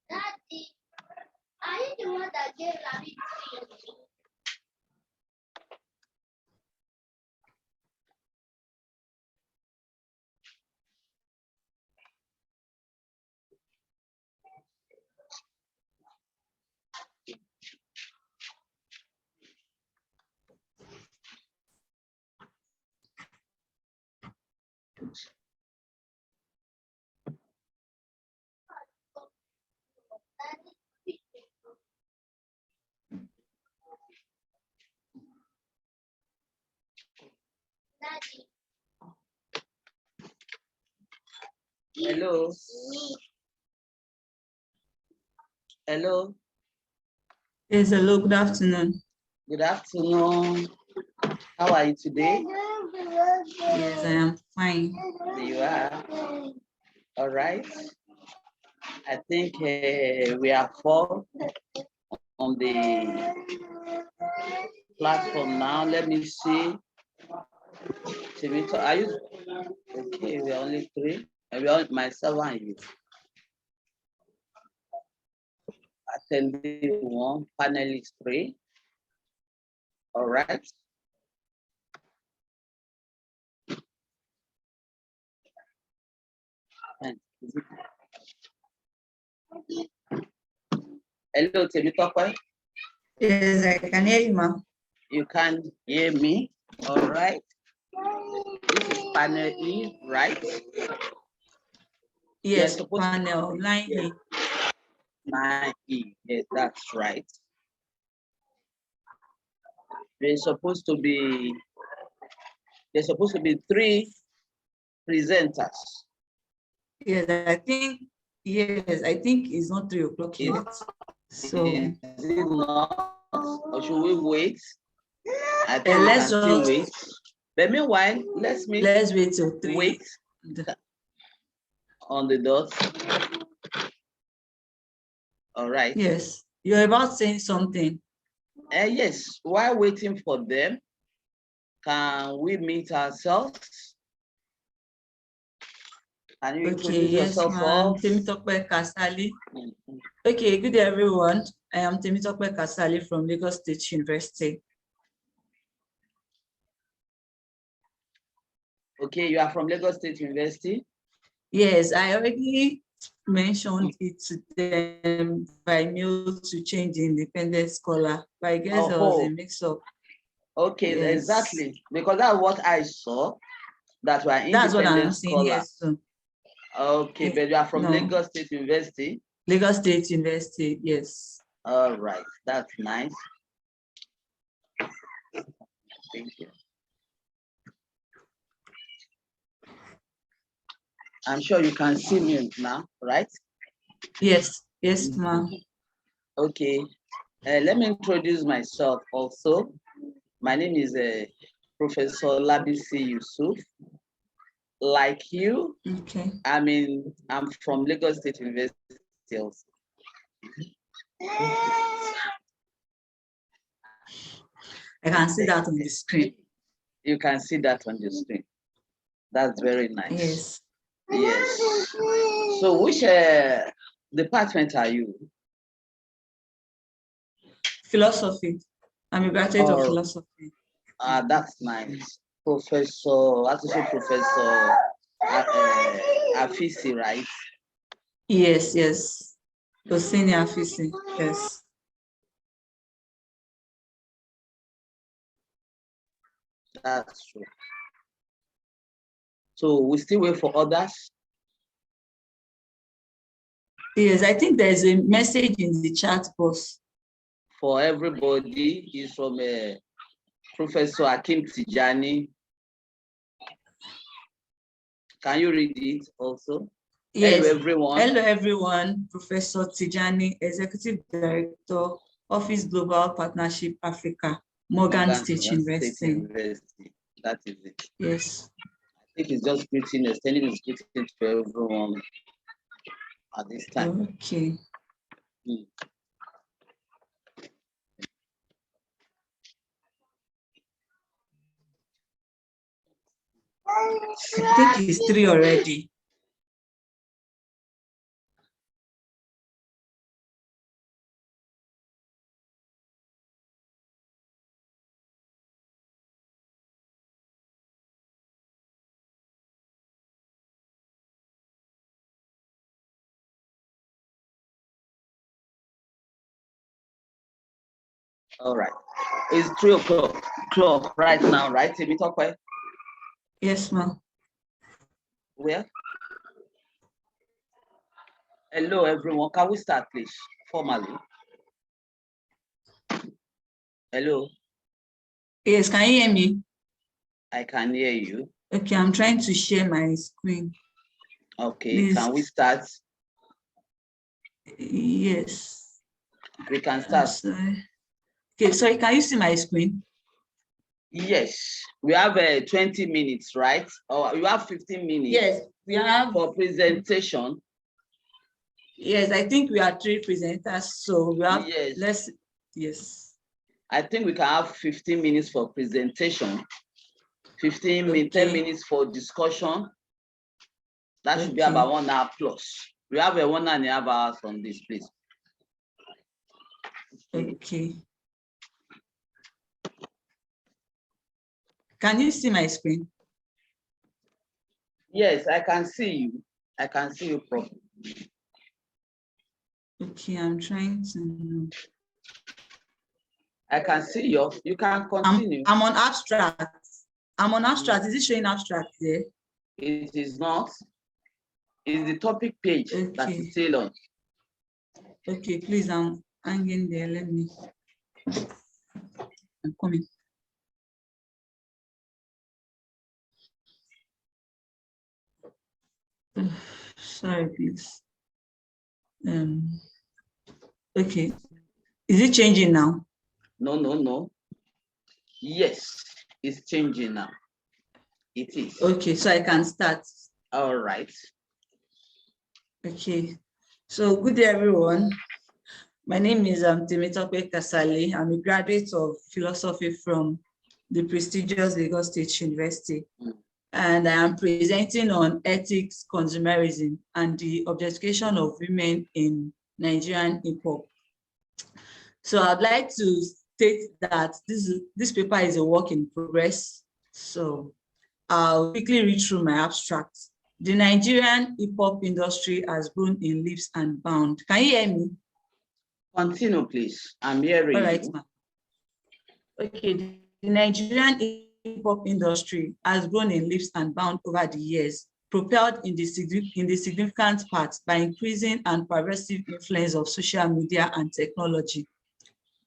Daddy, are you the one that gave Rabbit tea? Hello. Hello. Yes, hello, good afternoon. Good afternoon. How are you today? Yes, I am fine. There you are. All right. I think we are 4 on the platform now. Let me see. Timito, are you okay? We are only 3. Maybe myself and you. Attendee 1, panelist 3. All right. Hello, Timito. Yes, I can hear you, ma'am. You can hear me? All right. This is panel E, right? Yes, panel line E. Line E, yes, that's right. There's supposed to be 3 presenters. Yes, I think Yes, I think it's not 3 o'clock Is, yet. So is it not? Or should we wait? I think we let's can still just wait. But meanwhile, let's wait till 3. wait on the dot. All right. Yes, you're about saying something. Yes, while waiting for them, can we meet ourselves? Can you Okay, introduce yes, yourself ma'am. first? Temitope Kasali. Mhm. Okay, good day, everyone. I am Temitope Kasali from Lagos State University. Okay, you are from Lagos State University? Yes, I already mentioned it to them by mail to change the independent scholar, but I guess there was a mix-up. Okay, Yes. exactly. Because that's what I saw, that we are That's what I'm independent saying. scholar. Yes, so. Okay, but you are from No. Lagos State University? Lagos State University, yes. All right, that's nice. Thank you. I'm sure you can see me now, right? Yes, yes, ma'am. Okay, let me introduce myself also. My name is Professor Labisi Yusuf. Like you, Okay. I'm from Lagos State University also. I can see that on the screen. You can see that on the screen. That's very nice. Yes. Yes. So which department are you? Philosophy. I'm a graduate of philosophy. That's nice. Professor, I have to say Professor Afisi, right? Yes, yes. Osini Afisi, yes. That's true. So we still wait for others? Yes, I think there's a message in the chat box. For everybody, is from Professor Akim Tijani. Can you read it also? Yes. Hello, everyone. Hello, everyone. Professor Tijani, Executive Director, Office Global Partnership Africa, Morgan State University. That is it. Yes. I think it's just greeting, extending his greeting to everyone at this time. Okay. I think it's 3 already. All right. It's 3 o'clock right now, right? Yes, ma'am. Where? Hello, everyone. Can we start, please, formally? Hello. Yes, can you hear me? I can hear you. Okay, I'm trying to share my screen. Okay, Please. can we start? Yes. We can start. Sorry. Okay, sorry, can you see my screen? Yes, we have 20 minutes, right? Or you have 15 minutes. Yes, we have for presentation. Yes, I think we are 3 presenters, so we have yes. I think we can have 15 minutes for presentation, 10 minutes for discussion. That should be about 1 hour plus. We have a 1.5 hours on this, please. Okay. Can you see my screen? Yes, I can see you. I can see you properly. Okay, I'm trying to. I can see you can continue. I'm on abstract. I'm on abstract. Is it showing abstract there? It is not. It's the topic page that is still on. Okay, please, I'm hanging there. Let me. I'm coming. Sorry, please. Okay. Is it changing now? No. Yes, it's changing now. It is. Okay, so I can start. All right. Okay. So good day, everyone. My name is Temitope Kasali. I'm a graduate of philosophy from the prestigious Lagos State University. And I am presenting on ethics, consumerism, and the objectification of women in Nigerian hip hop. So I'd like to state that this paper is a work in progress. So I'll quickly read through my abstract. The Nigerian hip hop industry has grown in leaps and bounds. Can you hear me? Continue, please. I'm hearing All right, you. ma'am. Okay, the Nigerian hip hop industry has grown in leaps and bounds over the years, propelled in the significant part by increasing and pervasive influence of social media and technology,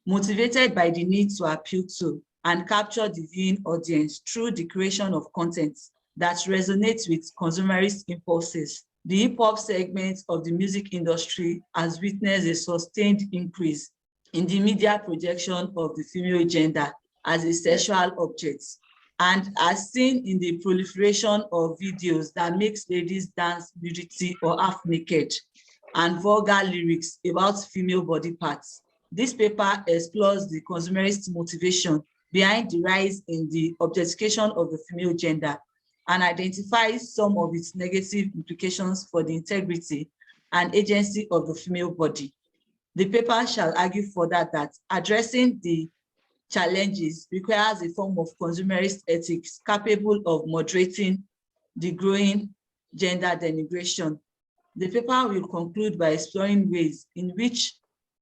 motivated by the need to appeal to and capture the viewing audience through the creation of content that resonates with consumerist impulses. The hip-hop segment of the music industry has witnessed a sustained increase in the media projection of the female gender as a sexual object, and as seen in the proliferation of videos that makes ladies dance nudity or half naked and vulgar lyrics about female body parts. This paper explores the consumerist motivation behind the rise in the objectification of the female gender and identifies some of its negative implications for the integrity and agency of the female body. The paper shall argue further that addressing the challenges requires a form of consumerist ethics capable of moderating the growing gender denigration. The paper will conclude by exploring ways in which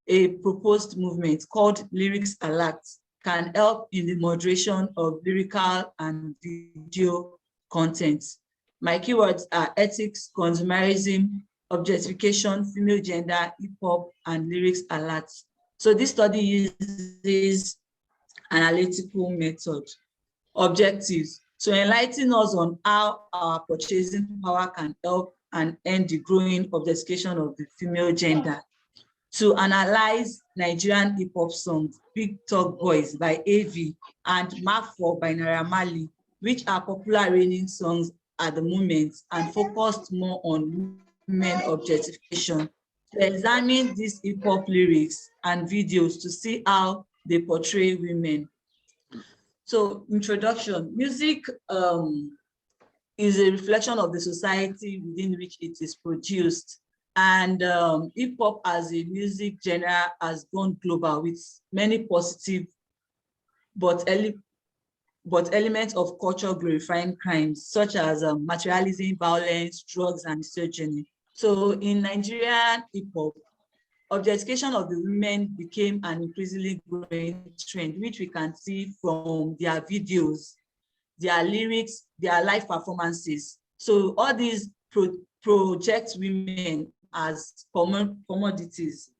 a proposed movement called Lyrics Alert can help in the moderation of lyrical and video content. My keywords are ethics, consumerism, objectification, female gender, hip hop, and lyrics alert. So this study uses analytical method. Objectives: to enlighten us on how our purchasing power can help and end the growing objectification of the female gender. To analyze Nigerian hip hop songs, Big Talk Boys by AV and Mark 4 by Naira Marley, which are popular reigning songs at the moment and focused more on women objectification. To examine these hip hop lyrics and videos to see how they portray women. So, introduction. Music is a reflection of the society within which it is produced. And hip hop as a music genre has gone global with many positive but elements of culture glorifying crimes such as materialism, violence, drugs, and misogyny. So in Nigerian hip hop, objectification of the women became an increasingly growing trend, which we can see from their videos, their lyrics, their live performances. So all these project women as commodities.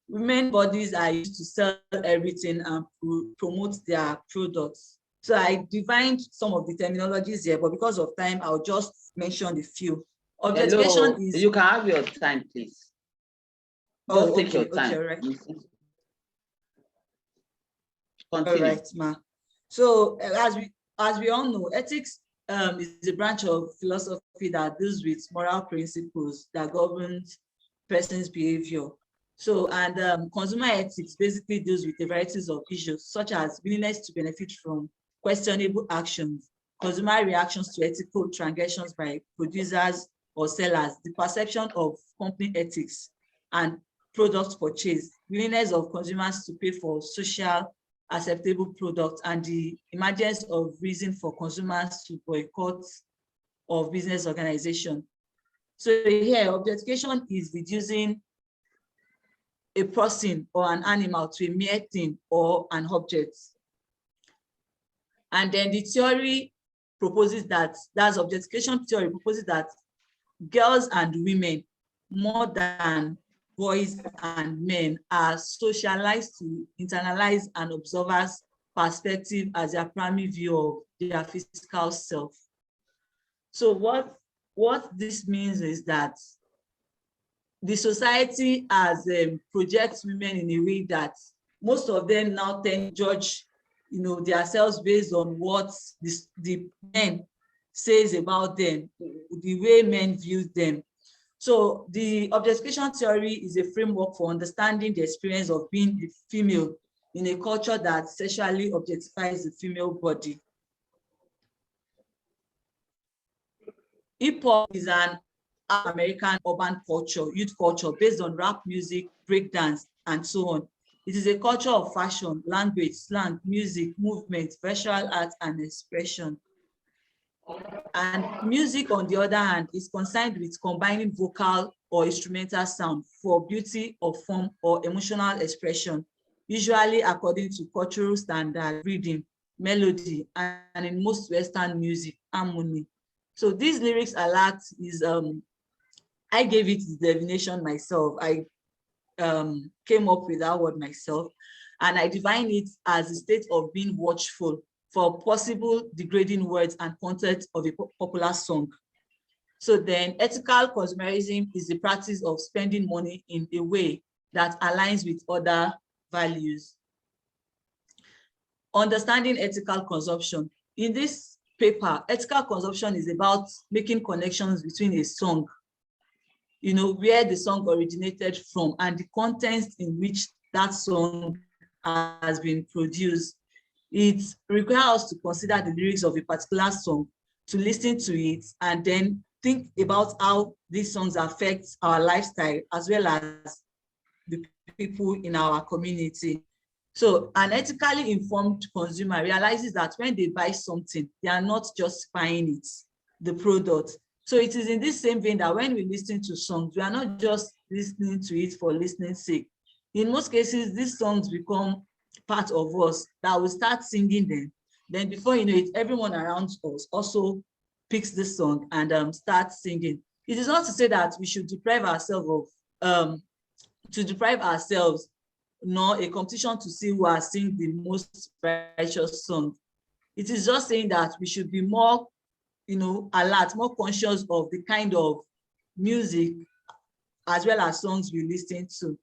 Women bodies are used to sell everything and promote their products. So I defined some of the terminologies here, but because of time, I'll just mention a few. Objectification is... You can have your time, please. Just take your time. Okay, all right. Continue. All right, ma. So as we all know, ethics is a branch of philosophy that deals with moral principles that govern person's behavior. So, and consumer ethics basically deals with a variety of issues, such as willingness to benefit from questionable actions, consumer reactions to ethical transgressions by producers or sellers, the perception of company ethics and product purchase, willingness of consumers to pay for social acceptable products, and the emergence of reason for consumers to boycott of business organization. So here, objectification is reducing a person or an animal to a mere thing or an object. And then the theory proposes that's objectification theory proposes that girls and women, more than boys and men, are socialized to internalize an observer's perspective as their primary view of their physical self. So what this means is that the society has projects women in a way that most of them now tend to judge, themselves based on what the men says about them, the way men view them. So the objectification theory is a framework for understanding the experience of being a female in a culture that sexually objectifies the female body. Hip hop is an American urban culture, youth culture based on rap music, breakdance, and so on. It is a culture of fashion, language, slang, music, movement, visual art, and expression. And music, on the other hand, is concerned with combining vocal or instrumental sound for beauty of form or emotional expression, usually according to cultural standard, rhythm, melody, and in most Western music, harmony. So these lyrics alert is, I gave it the definition myself. I came up with that word myself, and I define it as a state of being watchful for possible degrading words and content of a popular song. So then ethical consumerism is the practice of spending money in a way that aligns with other values. Understanding ethical consumption. In this paper, ethical consumption is about making connections between a song, where the song originated from and the context in which that song has been produced. It requires us to consider the lyrics of a particular song, to listen to it, and then think about how these songs affect our lifestyle as well as the people in our community. So an ethically informed consumer realizes that when they buy something, they are not just buying it, the product. So it is in this same vein that when we listen to songs, we are not just listening to it for listening's sake. In most cases, these songs become part of us that will start singing them. Then before you know it, everyone around us also picks this song and starts singing. It is not to say that we should deprive ourselves of, nor a competition to see who has sing the most righteous song. It is just saying that we should be more, alert, more conscious of the kind of music as well as songs we listen to.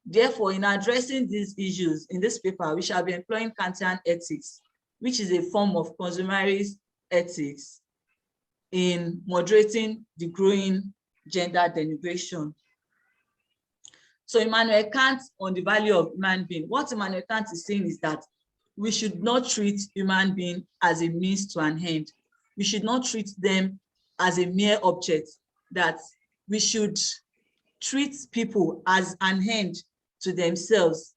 Therefore, in addressing these issues in this paper, we shall be employing Kantian ethics, which is a form of consumerist ethics in moderating the growing gender denigration. So Immanuel Kant on the value of human being. What Immanuel Kant is saying is that we should not treat human being as a means to an end. We should not treat them as a mere object, that we should treat people as an end to themselves.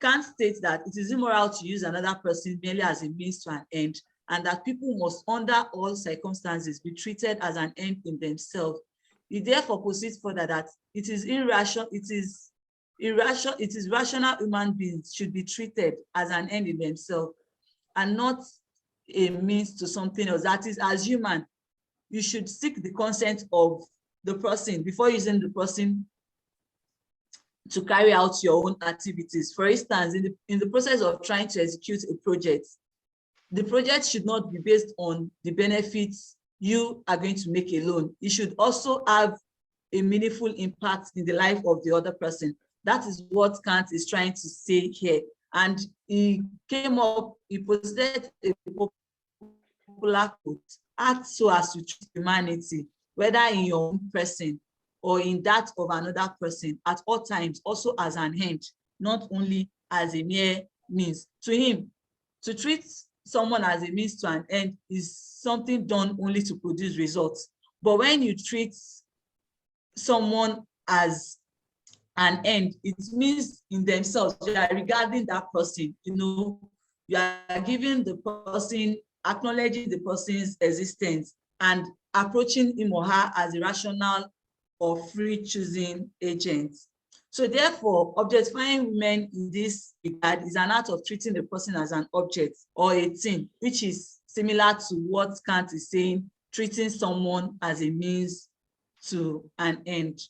Kant states that it is immoral to use another person merely as a means to an end, and that people must, under all circumstances, be treated as an end in themselves. He therefore proceeds further that it is rational human beings should be treated as an end in themselves and not a means to something else. That is, as human, you should seek the consent of the person before using the person to carry out your own activities. For instance, in the process of trying to execute a project, the project should not be based on the benefits you are going to make alone. It should also have a meaningful impact in the life of the other person. That is what Kant is trying to say here. And he posted a popular quote: act so as to treat humanity, whether in your own person or in that of another person, at all times, also as an end, not only as a mere means. To him, to treat someone as a means to an end is something done only to produce results. But when you treat someone as an end, it means in themselves, you are regarding that person, you are giving the person, acknowledging the person's existence and approaching him or her as a rational or free choosing agent. So therefore, objectifying women in this regard is an act of treating the person as an object or a thing, which is similar to what Kant is saying, treating someone as a means to an end.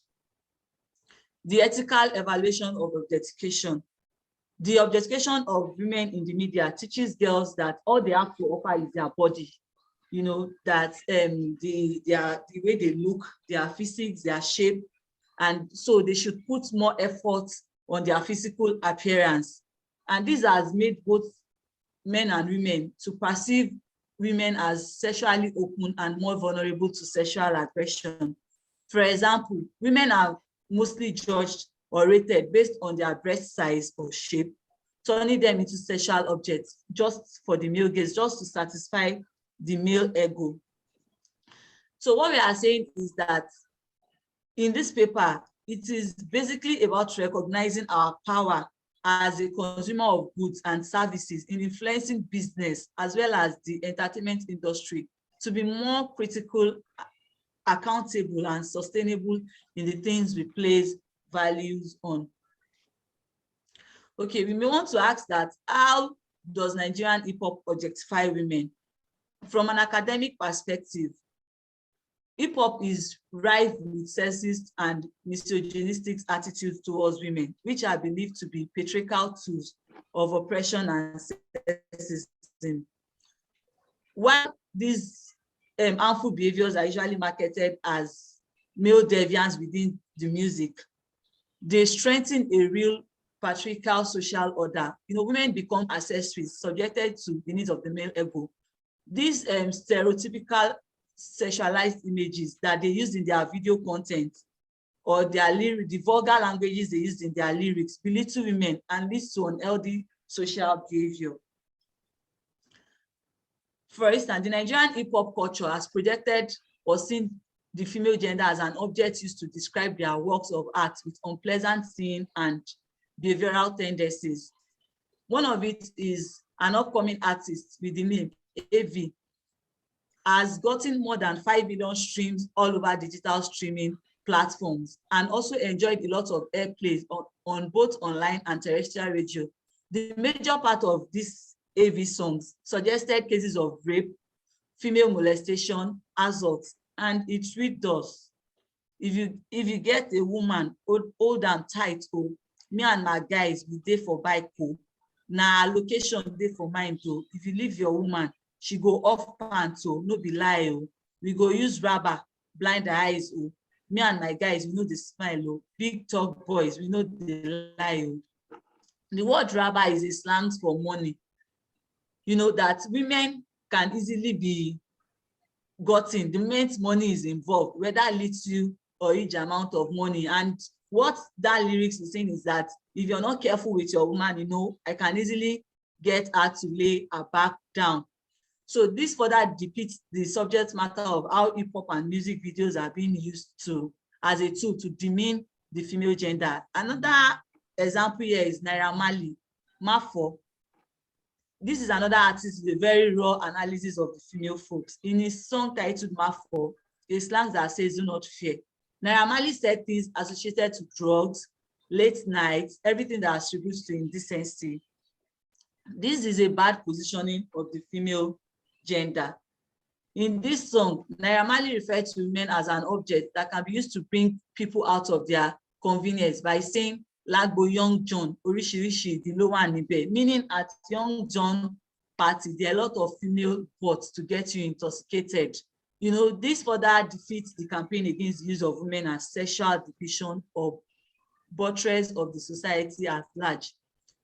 The ethical evaluation of objectification. The objectification of women in the media teaches girls that all they have to offer is their body, that the way they look, their physiques, their shape, And so they should put more effort on their physical appearance. And this has made both men and women to perceive women as sexually open and more vulnerable to sexual aggression. For example, women are mostly judged or rated based on their breast size or shape, turning them into sexual objects just for the male gaze, just to satisfy the male ego. So what we are saying is that in this paper, it is basically about recognizing our power as a consumer of goods and services in influencing business as well as the entertainment industry to be more critical, accountable, and sustainable in the things we place values on. Okay, we may want to ask that, how does Nigerian hip hop objectify women? From an academic perspective, hip hop is rife with sexist and misogynistic attitudes towards women, which are believed to be patriarchal tools of oppression and sexism. While these harmful behaviors are usually marketed as male deviance within the music, they strengthen a real patriarchal social order. Women become accessories subjected to the needs of the male ego. These stereotypical sexualized images that they use in their video content or their lyrics, the vulgar languages they use in their lyrics, belittle women and leads to unhealthy social behavior. For instance, the Nigerian hip hop culture has projected or seen the female gender as an object used to describe their works of art with unpleasant scenes and behavioral tendencies. One of it is an upcoming artist with the name AV, has gotten more than 5 million streams all over digital streaming platforms and also enjoyed a lot of airplay on both online and terrestrial radio. The major part of these AV songs suggested cases of rape, female molestation, assault, and it really does. If you get a woman, hold am tight, oh, me and my guys, we dey for bike, oh, na location dey for mind, oh. If you leave your woman, she go off pants, oh, no be lie, oh. We go use rubber blind her eyes, oh. Me and my guys, we know the smile, oh. Big talk boys, we know the lie, oh. The word rubber is a slang for money. That women can easily be gotten the moment money is involved, whether little or huge amount of money. And what that lyrics is saying is that if you're not careful with your woman, I can easily get her to lay her back down. So this further depicts the subject matter of how hip hop and music videos are being used as a tool to demean the female gender. Another example here is Naira Marley, Mafo. This is another artist with a very raw analysis of the female folks. In his song titled Mafo, a slang that says "do not fear," Naira Marley said things associated to drugs, late nights, everything that attributes to indecency. This is a bad positioning of the female gender. In this song, Naira Marley referred to women as an object that can be used to bring people out of their convenience by saying, Lagbo Young John, Orishirishi, the lower Nibe, meaning at Young John party, there are a lot of female bots to get you intoxicated. This further defeats the campaign against the use of women as sexual depiction or buttress of the society at large.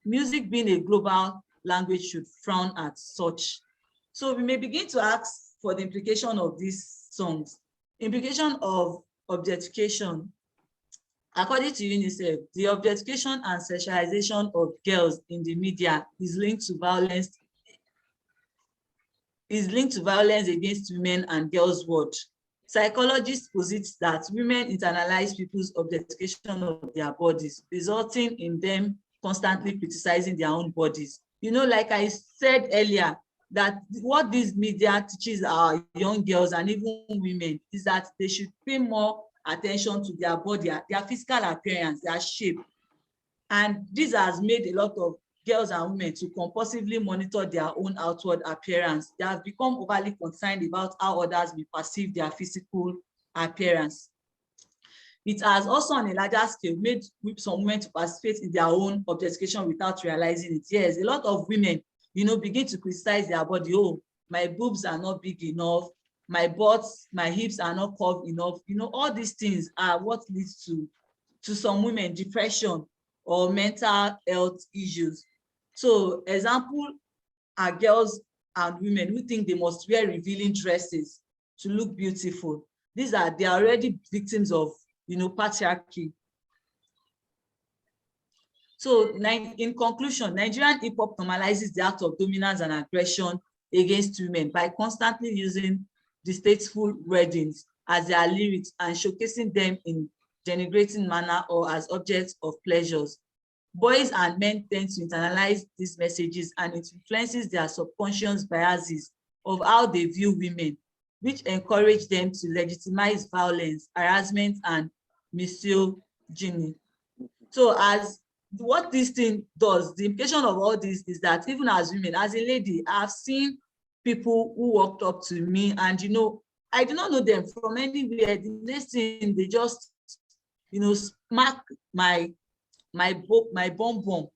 Music being a global language should frown at such. So we may begin to ask for the implication of these songs. Implication of objectification. According to UNICEF, the objectification and sexualization of girls in the media is linked to violence against women and girls' world. Psychologists posit that women internalize people's objectification of their bodies, resulting in them constantly criticizing their own bodies. Like I said earlier, that what this media teaches our young girls and even women is that they should pay more attention to their body, their physical appearance, their shape. And this has made a lot of girls and women to compulsively monitor their own outward appearance. They have become overly concerned about how others will perceive their physical appearance. It has also on a larger scale made some women to participate in their own objectification without realizing it. Yes, a lot of women, begin to criticize their body. Oh, my boobs are not big enough, my butts, my hips are not curved enough. All these things are what leads to to some women, depression or mental health issues. So example are girls and women who think they must wear revealing dresses to look beautiful. They are already victims of, patriarchy. So in conclusion, Nigerian hip hop normalizes the act of dominance and aggression against women by constantly using distasteful weddings as their lyrics and showcasing them in denigrating manner or as objects of pleasures. Boys and men tend to internalize these messages, and it influences their subconscious biases of how they view women, which encourage them to legitimize violence, harassment, and misogyny. So as what this thing does, the implication of all this is that even as women, as a lady, I've seen people who walked up to me and, I do not know them from anywhere. The next thing, they just, smack my bum bum.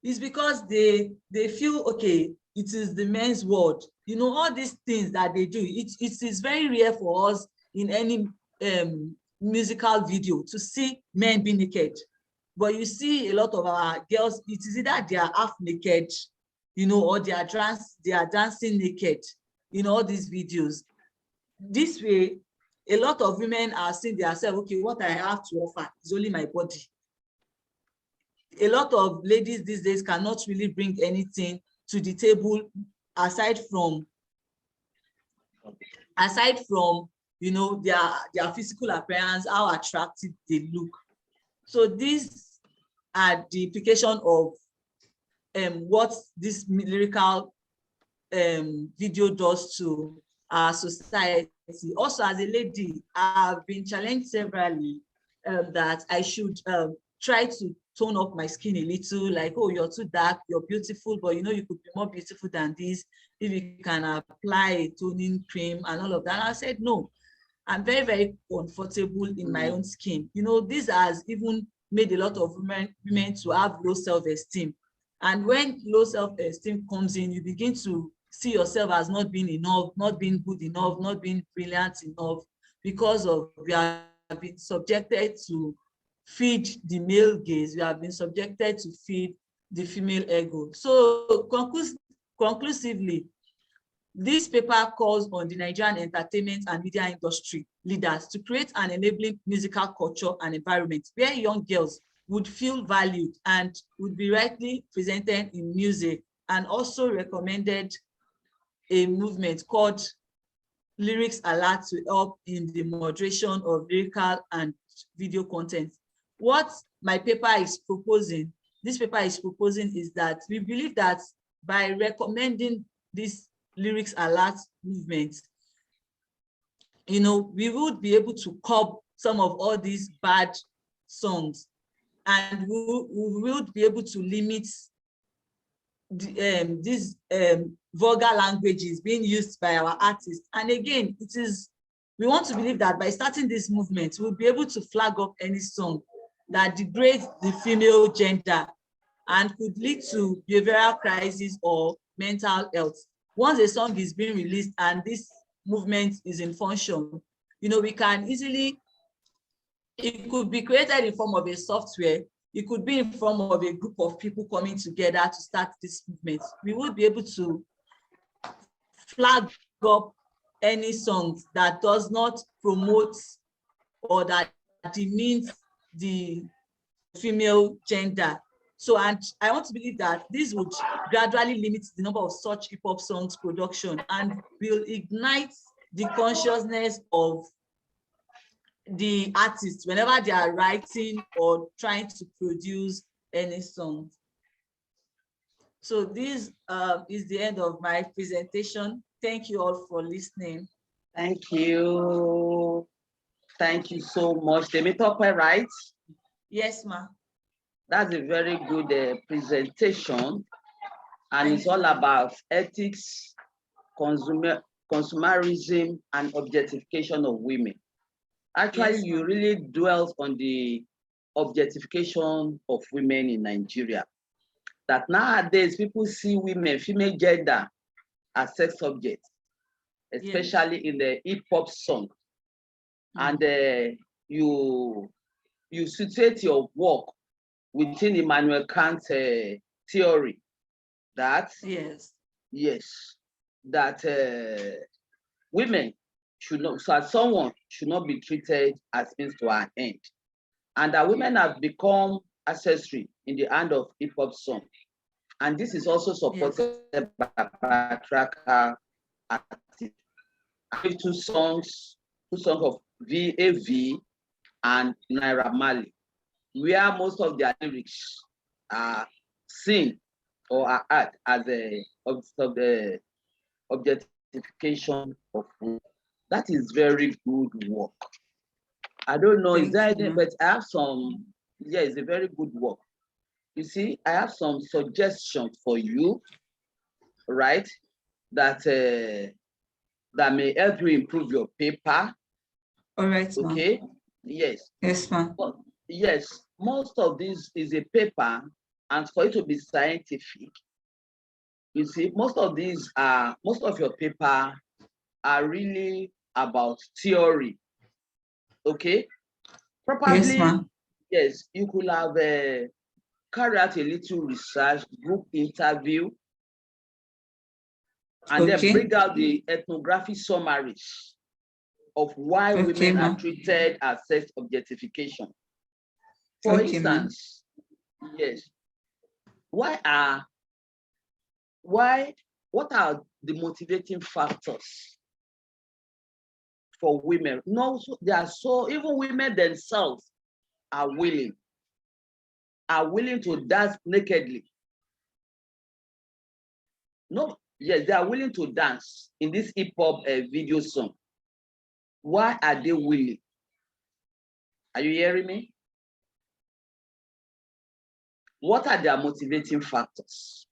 It's because they feel, okay, it is the men's world. All these things that they do, it is very rare for us in any musical video to see men be naked. But you see a lot of our girls, it is either they are half naked, or they are dancing naked in all these videos. This way, a lot of women are seeing themselves, okay, what I have to offer is only my body. A lot of ladies these days cannot really bring anything to the table aside from their physical appearance, how attractive they look. So these are the implication of what this lyrical video does to our society. Also, as a lady, I've been challenged severally that I should try to tone up my skin a little, like, oh, you're too dark, you're beautiful, but you could be more beautiful than this if you can apply a toning cream and all of that. And I said, no, I'm very, very comfortable in my own skin. This has even made a lot of women to have low self-esteem. And when low self-esteem comes in, you begin to see yourself as not being enough, not being good enough, not being brilliant enough, because of we have been subjected to feed the male gaze, we have been subjected to feed the female ego. So conclusively, this paper calls on the Nigerian entertainment and media industry leaders to create an enabling musical culture and environment where young girls would feel valued and would be rightly presented in music, and also recommended a movement called Lyrics Alert to help in the moderation of lyrical and video content. What my paper is proposing, this paper is proposing, is that we believe that by recommending this Lyrics Alert movement, we would be able to curb some of all these bad songs, and we would be able to limit these vulgar languages being used by our artists. And again, we want to believe that by starting this movement, we'll be able to flag up any song that degrades the female gender and could lead to behavioral crisis or mental health. Once a song is being released and this movement is in function, we can easily, it could be created in form of a software, it could be in form of a group of people coming together to start this movement. We would be able to flag up any songs that does not promote or that demeans the female gender. So, and I want to believe that this would gradually limit the number of such hip hop songs production and will ignite the consciousness of the artists whenever they are writing or trying to produce any song. So this is the end of my presentation. Thank you all for listening. Thank you. Thank you so much. Temitope, right? Yes, ma. That's a very good presentation. And Thank it's all about ethics, consumerism, and objectification of women. Actually, Yes, you really dwelt on the objectification of women in Nigeria. That nowadays people see women, female gender, as sex objects, especially in the hip hop song. And you you situate your work within Immanuel Kant's theory that yes, that women should not, so someone should not be treated as means to an end, and that women have become accessory in the hand of hip hop song, and this is also supported by patriarchal artists. Two songs of VAV and Naira Marley, where most of their lyrics are seen or are art as a objectification of women. That is very good work. I don't know, is there anything, but I have some, yeah, it's a very good work. You see, I have some suggestions for you, right? That that may help you improve your paper. All right, okay. Yes. Yes, ma'am. Yes, most of this is a paper, and for it to be scientific, you see, most of your paper are really about theory. Okay. Probably, yes, ma'am. Yes, you could have carried out a little research, group interview, and then bring out the ethnographic summaries of why women are treated as sex objectification. For instance, yes, what are the motivating factors for women? No, they are so, even women themselves are willing to dance nakedly. No, yes, they are willing to dance in this hip hop video song. Why are they willing? Are you hearing me? What are their motivating factors?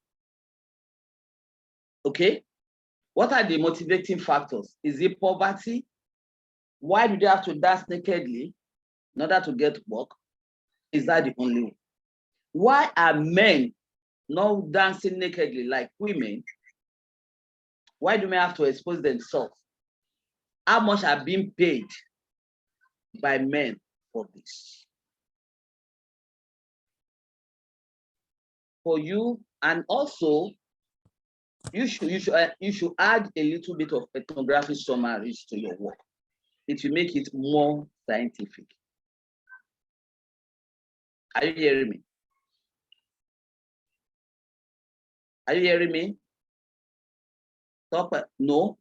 Okay, what are the motivating factors? Is it poverty? Why do they have to dance nakedly in order to get work? Is that the only one? Why are men not dancing nakedly like women? Why do men have to expose themselves? How much are being paid by men for this? For you, and also you should add a little bit of ethnographic summaries to your work. It will make it more scientific. Are you hearing me? Are you hearing me? Stop. No.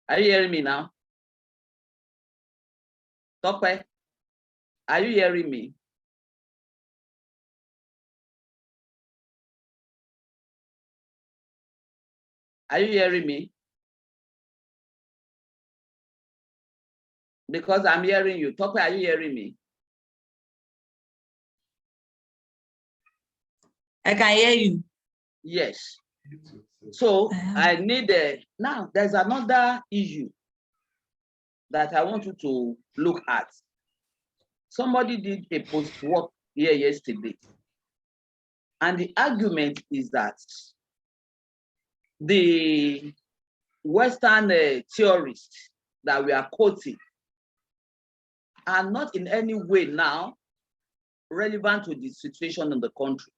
Are you hearing me now? Stop. Are you hearing me? Are you hearing me? Because I'm hearing you. Tope, are you hearing me? I can hear you. Yes. So I need now there's another issue that I want you to look at. Somebody did a post work here yesterday, and the argument is that the Western theorists that we are quoting are not in any way now relevant to the situation in the country.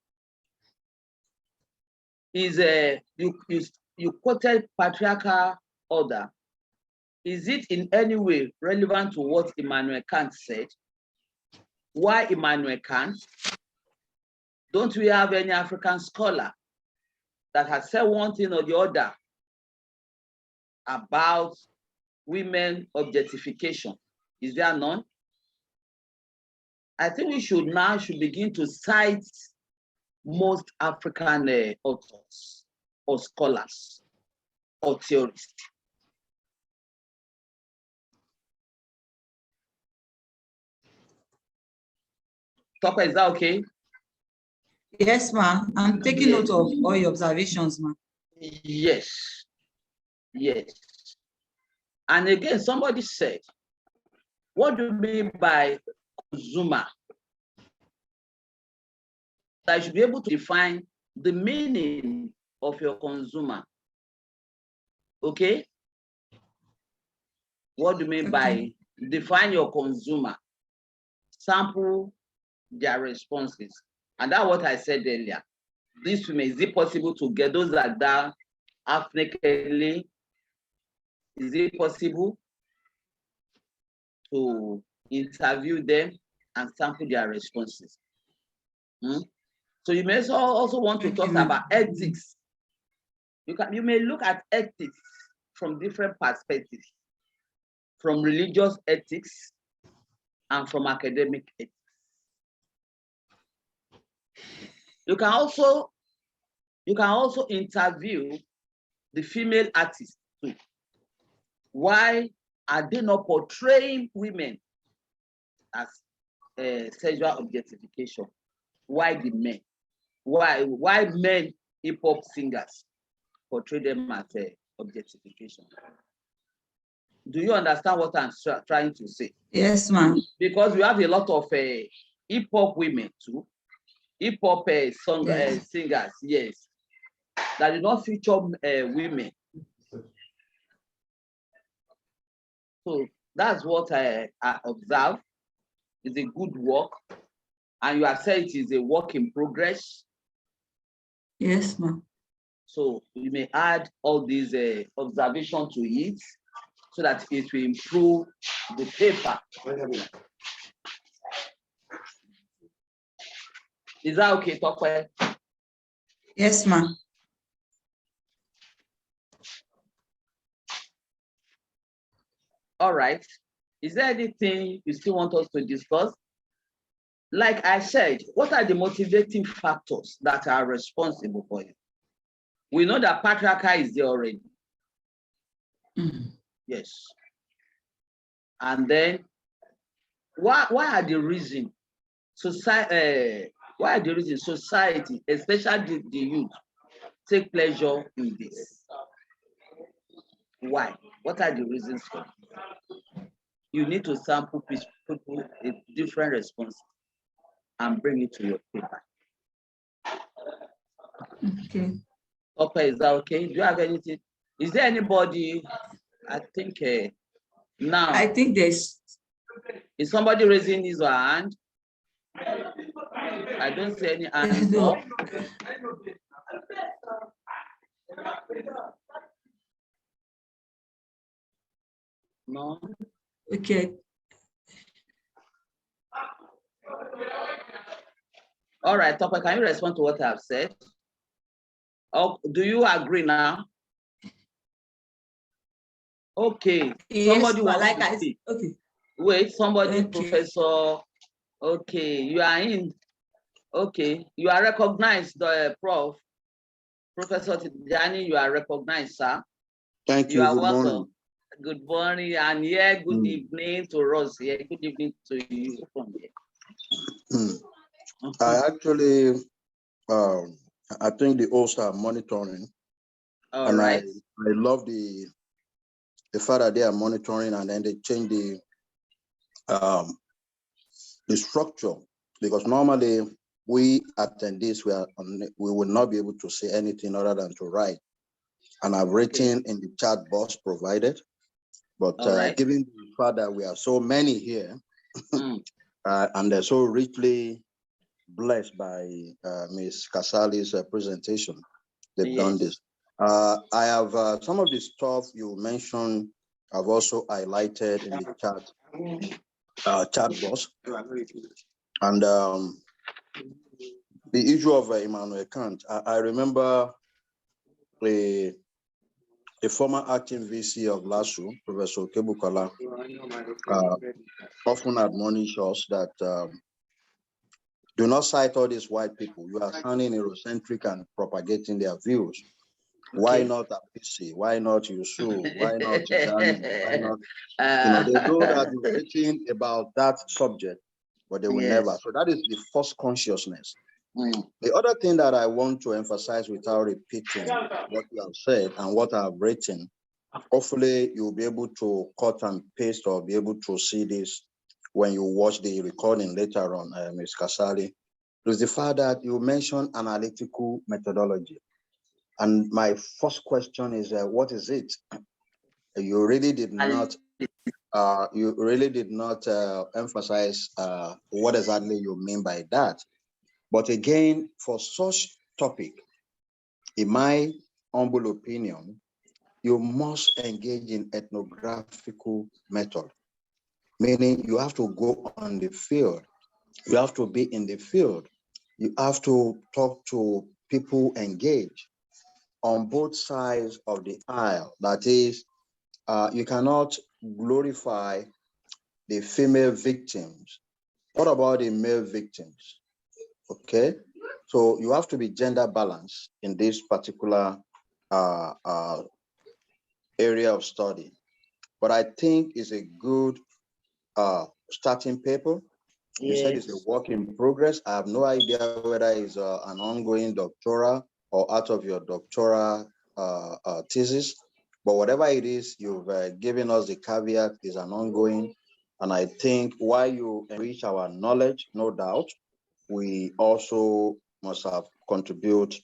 Is you quoted patriarchal order. Is it in any way relevant to what Immanuel Kant said? Why Immanuel Kant? Don't we have any African scholar that has said one thing or the other about women objectification? Is there none? I think we should begin to cite most African authors or scholars or theorists. Topper, is that okay? Yes, ma'am. I'm taking note of all your observations, ma'am. Yes. Yes. And again, somebody said, what do you mean by consumer? I should be able to define the meaning of your consumer. Okay? What do you mean by define your consumer, sample their responses. And that's what I said earlier. This women, is it possible to get those that are ethnically? Is it possible to interview them and sample their responses? So you may also want to talk about ethics. You may look at ethics from different perspectives, from religious ethics and from academic ethics. You can also interview the female artists too. Why are they not portraying women as sexual objectification? Why the men? Why men hip hop singers portray them as objectification? Do you understand what I'm trying to say? Yes, ma'am. Because we have a lot of hip hop women too, hip hop singers, yes, that do not feature women. So that's what I observe. It's a good work, and you have said it is a work in progress. Yes, ma'am. So you may add all these observations to it, so that it will improve the paper. Is that okay, Tokwe? Yes, ma'am. All right. Is there anything you still want us to discuss? Like I said, what are the motivating factors that are responsible for it? We know that patriarchy is there already. Yes. And then why are the reasons society, especially the youth, take pleasure in this? Why? What are the reasons for it? You need to sample people a different response and bring it to your paper. Okay. Okay, is that okay? Do you have anything? Is there anybody? I think now. I think there's. Is somebody raising his or her hand? I don't see any hands No. up. No. Okay. All right, Topper, can you respond to what I've said? Oh, do you agree now? Okay. Yes, Somebody but wants like to I speak. okay. Wait, somebody, Okay. Professor. Okay, you are in. Okay, you are recognized, Prof. Professor Tijani, you are recognized, sir. Thank you. You are Good welcome. morning. Good morning, and yeah, good evening to us here. Good evening to you from here. I actually, I think the hosts are monitoring. All right. I love the fact that they are monitoring, and then they change the structure, because normally we attendees we will not be able to say anything other than to write, and I've written in the chat box provided. But given the fact that we are so many here, and they're so richly blessed by Ms. Casali's presentation, they've done this. I have some of the stuff you mentioned. I've also highlighted in the chat box, and the issue of Immanuel Kant. I remember a former acting VC of LASU, Professor Kebukola, often admonish us that do not cite all these white people. You are sounding Eurocentric and propagating their views. Why not APC? Why not Yusuf? Why not Tijani? Why not? They know that you're written about that subject, but they will never. So that is the first consciousness. The other thing that I want to emphasize without repeating what you have said and what I've written, hopefully you'll be able to cut and paste or be able to see this when you watch the recording later on, Ms. Casali, is the fact that you mentioned analytical methodology. And my first question is, what is it? You really did not you really did not emphasize what exactly you mean by that. But again, for such topic, in my humble opinion, you must engage in ethnographical method, meaning you have to go on the field. You have to be in the field. You have to talk to people engaged on both sides of the aisle. That is, you cannot glorify the female victims. What about the male victims? Okay, so you have to be gender balanced in this particular area of study. But I think it's a good starting paper. You said it's a work in progress. I have no idea whether it's an ongoing doctoral or out of your doctoral thesis, but whatever it is, you've given us the caveat is an ongoing. And I think while you enrich our knowledge, no doubt, we also must have contribute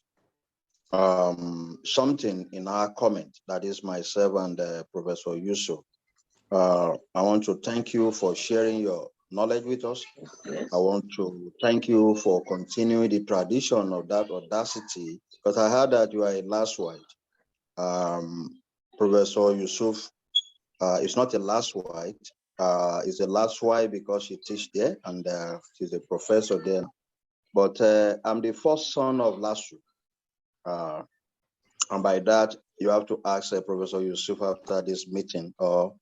something in our comment, that is myself and Professor Yusuf. I want to thank you for sharing your knowledge with us. I want to thank you for continuing the tradition of that audacity, because I heard that you are a last white. Professor Yusuf is not a last white. Is a last white because she teaches there and she's a professor there. But I'm the first son of Lasu. And by that, you have to ask Professor Yusuf after this meeting, or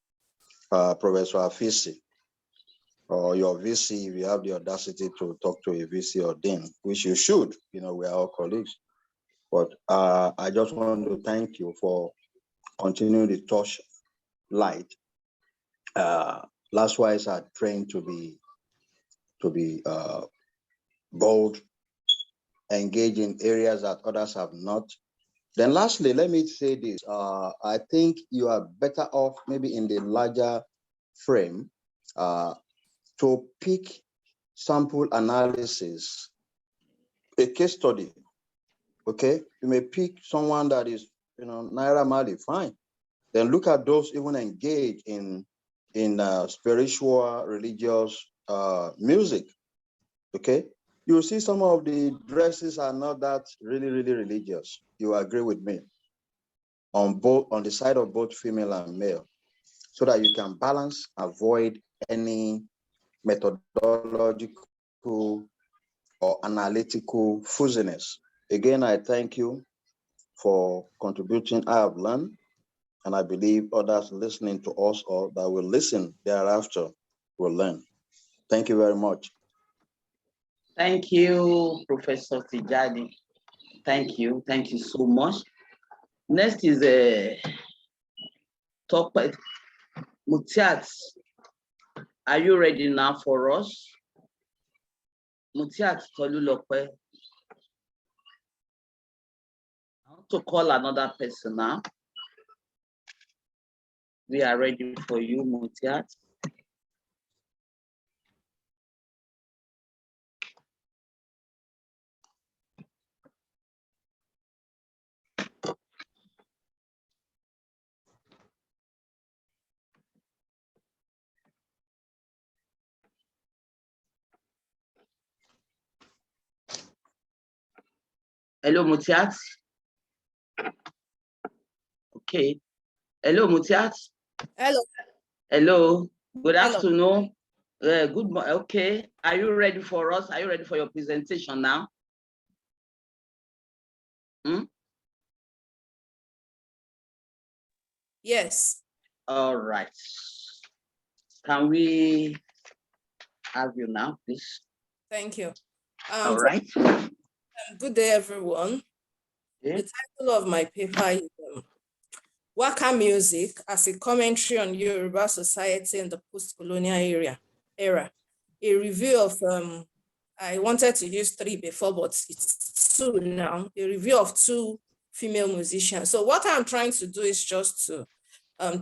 Professor Afisi, or your VC, if you have the audacity to talk to a VC or Dean, which you should, you know, we are all colleagues. But I just want to thank you for continuing to touch light. Last wise are trained to be bold, engage in areas that others have not. Then lastly, let me say this. I think you are better off maybe in the larger frame to pick sample analysis, a case study. Okay, you may pick someone that is, you know, Naira Marley, fine. Then look at those even engaged in spiritual, religious music. Okay, you see some of the dresses are not that really religious. You agree with me? On the side of both female and male, so that you can balance, avoid any methodological or analytical fuzziness. Again, I thank you for contributing. I have learned, and I believe others listening to us or that will listen thereafter will learn. Thank you very much. Thank you, Professor Tijani. Thank you so much. Next is a talk by Mutiat. Are you ready now for us? Mutiat Tolulope. I want to call another person now. We are ready for you, Mutiat. Hello, Mutiat. Okay. Hello, Mutiat. Hello. Hello. Good Hello. afternoon. Good morning. Okay. Are you ready for us? Are you ready for your presentation now? Yes. All right. Can we have you now, please? Thank you. All right. Good day, everyone. Okay. The title of my paper is Waka Music as a Commentary on Yoruba Society in the Post-Colonial Era. A review of, I wanted to use 3 before, but it's 2 now. A review of 2 female musicians. So what I'm trying to do is just to,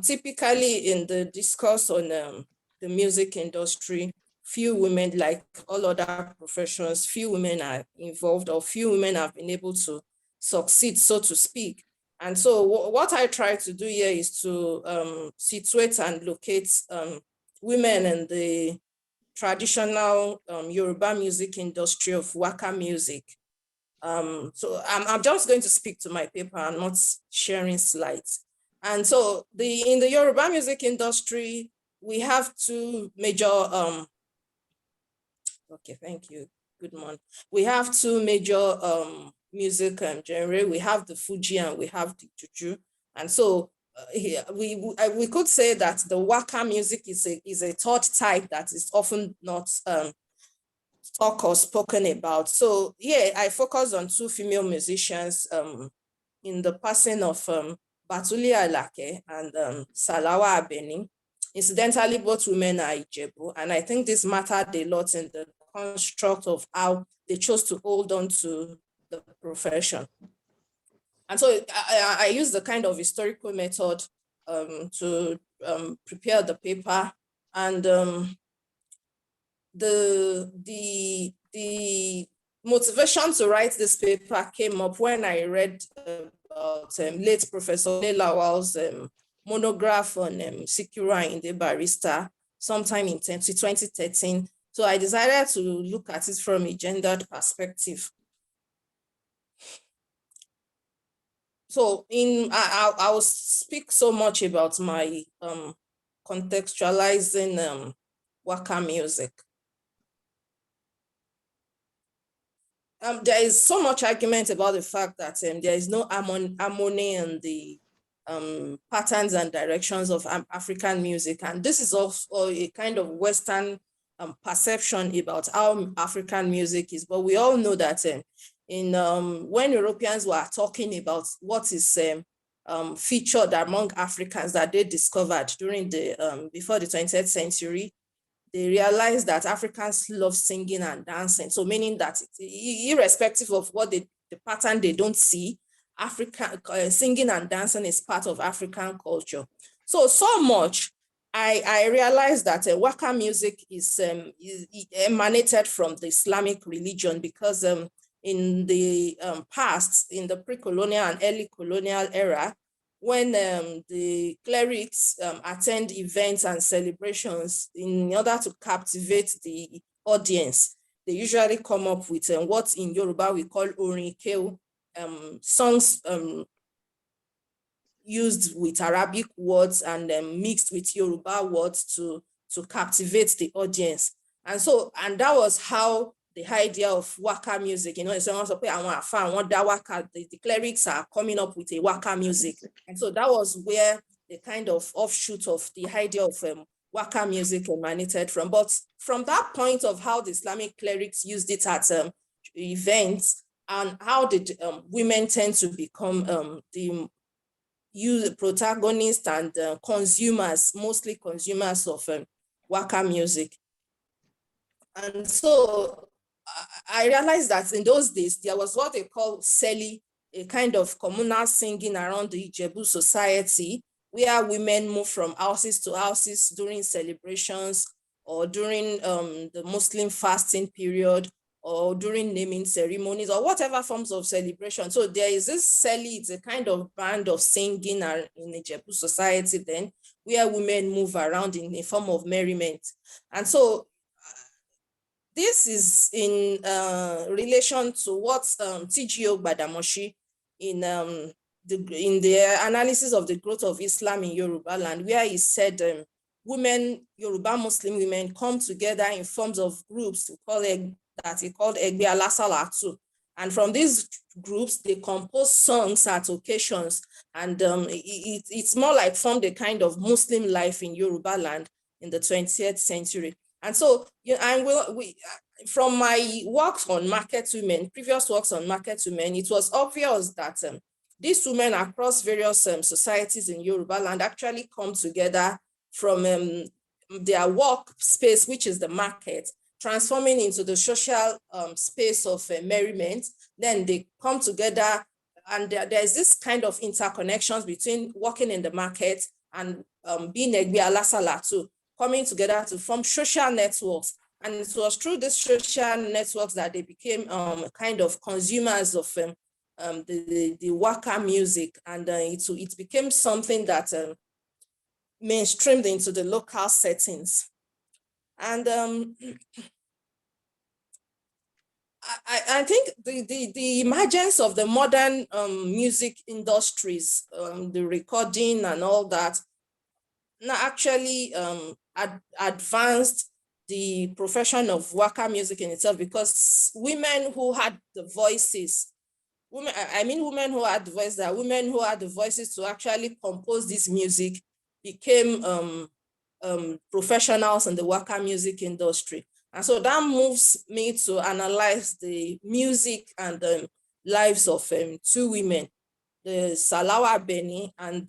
typically in the discourse on the music industry, few women, like all other professions, few women are involved, or few women have been able to succeed, so to speak. And so what I try to do here is to situate and locate women in the traditional Yoruba music industry of waka music. So I'm just going to speak to my paper and not sharing slides. And so in the Yoruba music industry, we have two major, okay, thank you, good morning. We have two major music genre. We have the Fuji and we have the Juju. And so here we could say that the waka music is a third type that is often not talked or spoken about. So yeah, I focus on two female musicians in the passing of Batuli Alake and Salawa Abeni. Incidentally, both women are Ijebu, and I think this mattered a lot in the construct of how they chose to hold on to the profession. And so I use the kind of historical method to prepare the paper, and the motivation to write this paper came up when I read about late Professor Lawal's monograph on Sikiru Ayinde Barrister sometime in 2013. So I decided to look at it from a gendered perspective. So I will speak so much about my contextualizing waka music. There is so much argument about the fact that there is no harmony in the patterns and directions of African music. And this is also a kind of Western perception about how African music is. But we all know that when Europeans were talking about what is featured among Africans that they discovered during the before the 20th century, they realized that Africans love singing and dancing. So meaning that irrespective of what the pattern they don't see, African singing and dancing is part of African culture. So much I realized that waka music is emanated from the Islamic religion, because in the past, in the pre-colonial and early colonial era, when the clerics attend events and celebrations, in order to captivate the audience, they usually come up with what in Yoruba we call orin keu, songs used with Arabic words and mixed with Yoruba words to captivate the audience. And that was how the idea of waka music, the clerics are coming up with a waka music. And so that was where the kind of offshoot of the idea of waka music emanated from. But from that point of how the Islamic clerics used it at events, and how did women tend to become the protagonists and consumers, mostly consumers of waka music. And so I realized that in those days, there was what they call seli, a kind of communal singing around the Ijebu society, where women move from houses to houses during celebrations, or during the Muslim fasting period, or during naming ceremonies, or whatever forms of celebration. So there is this seli, it's a kind of band of singing in the Ijebu society then, where women move around in a form of merriment. And so this is in relation to what T.G.O. Gbadamoshi in the analysis of the growth of Islam in Yoruba land, where he said Yoruba Muslim women come together in forms of groups that he called Egbe Alasalatu. And from these groups, they compose songs at occasions. And it's more like formed a kind of Muslim life in Yoruba land in the 20th century. And so, from my works on market women, previous works on market women, it was obvious that these women across various societies in Yoruba land actually come together from their work space, which is the market, transforming into the social space of merriment. Then they come together, and there's this kind of interconnections between working in the market and being Egbe Alasalatu, coming together to form social networks. And it was through these social networks that they became kind of consumers of the waka music, and it became something that mainstreamed into the local settings. And I think the emergence of the modern music industries, the recording and all that, now actually advanced the profession of waka music in itself, because women who had the voices, women who had the voice, that women who had the voices to actually compose this music became professionals in the waka music industry. And so that moves me to analyze the music and the lives of two women, the Salawa Beni and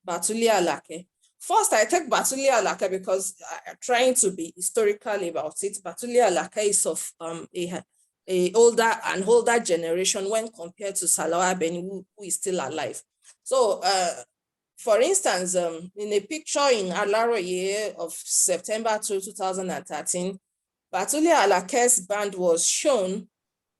Batuli Alake. First, I take Batuli Alake because I'm trying to be historical about it. Batuli Alake is of a older generation when compared to Salawa Beni, who is still alive. So, for instance, in a picture in Alaroye of September 2013, Batuli Alake's band was shown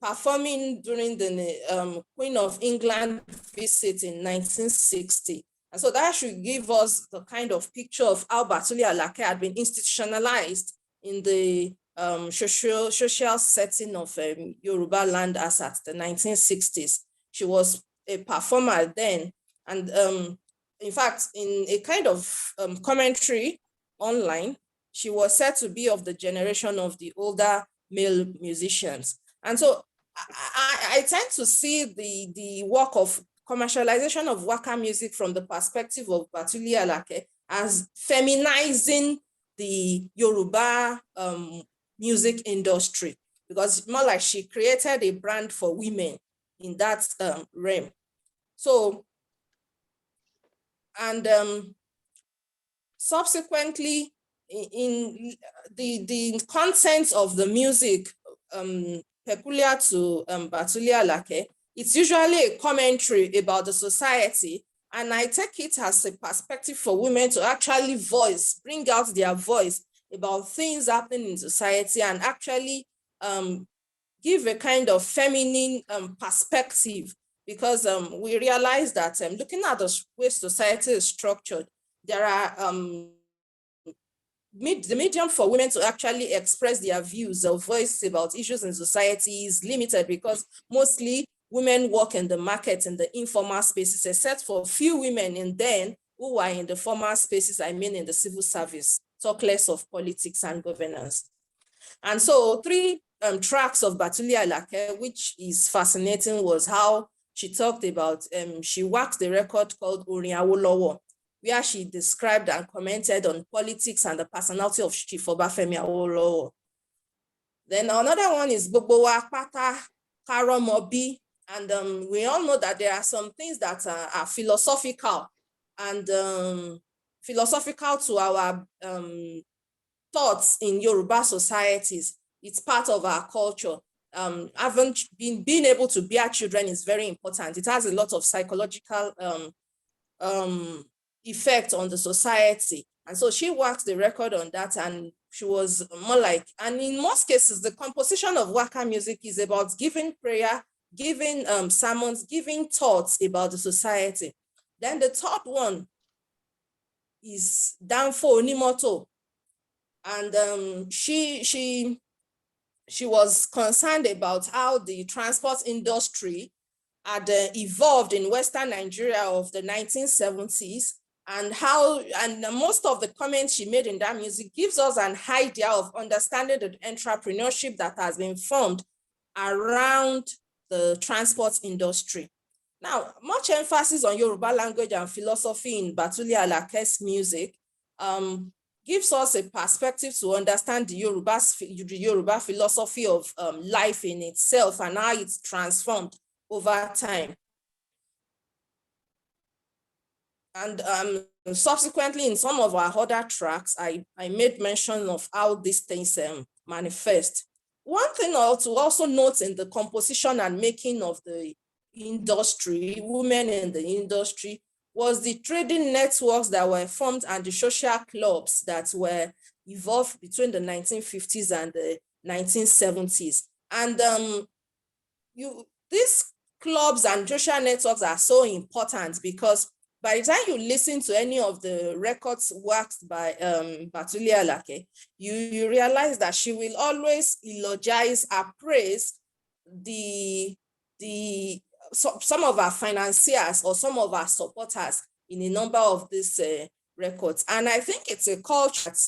performing during the Queen of England visit in 1960. And so that should give us the kind of picture of how Batuli Alake had been institutionalized in the social setting of Yoruba land as at the 1960s. She was a performer then, and in fact, in a kind of commentary online, she was said to be of the generation of the older male musicians. And so I tend to see the work of commercialization of waka music from the perspective of Batuli Alake as feminizing the Yoruba music industry, because more like she created a brand for women in that realm. So, and subsequently, in the contents of the music peculiar to Batuli Alake, it's usually a commentary about the society, and I take it as a perspective for women to actually bring out their voice about things happening in society, and actually give a kind of feminine perspective, because we realize that looking at the way society is structured, there are the medium for women to actually express their views or voice about issues in society is limited, because mostly women work in the market, in the informal spaces, except for few women in then who are in the formal spaces, I mean in the civil service, talk less of politics and governance. And so 3 tracks of Batuli Alake, which is fascinating, was how she talked about, she waxed the record called Orin Awolowo, where she described and commented on politics and the personality of Chief Obafemi Awolowo. Then another one is Gbogbo Wa Pata Karomobi, and we all know that there are some things that are philosophical and philosophical to our thoughts in Yoruba societies. It's part of our culture. Being able to bear children is very important. It has a lot of psychological effect on the society. And so she worked the record on that, and she was more like, and in most cases, the composition of waka music is about giving prayer, giving sermons, giving thoughts about the society. Then the 3rd one is Danfo Onimoto. And she was concerned about how the transport industry had evolved in Western Nigeria of the 1970s, and most of the comments she made in that music gives us an idea of understanding the entrepreneurship that has been formed around the transport industry. Now, much emphasis on Yoruba language and philosophy in Batuli Alake's music gives us a perspective to understand the Yoruba philosophy of life in itself and how it's transformed over time. And subsequently, in some of our other tracks, I made mention of how these things manifest. One thing to also note in the composition and making of the industry, women in the industry, was the trading networks that were formed and the social clubs that were evolved between the 1950s and the 1970s. And these clubs and social networks are so important because by the time you listen to any of the records worked by Batuli Alake, you realize that she will always eulogize, appraise some of our financiers or some of our supporters in a number of these records. And I think it's a culture that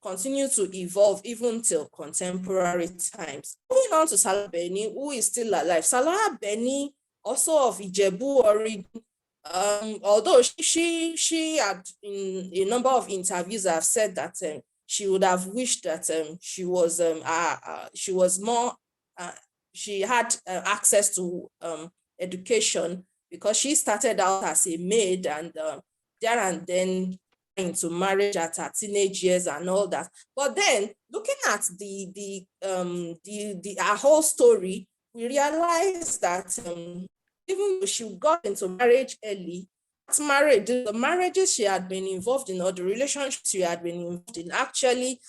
continues to evolve even till contemporary times. Moving on to Salah Beni, who is still alive. Salah Beni, also of Ijebu origin, although she had in a number of interviews have said that she would have wished that she was more she had access to education, because she started out as a maid and there and then into marriage at her teenage years and all that. But then looking at her whole story, we realized that even though she got into marriage early, the marriages she had been involved in or the relationships she had been involved in actually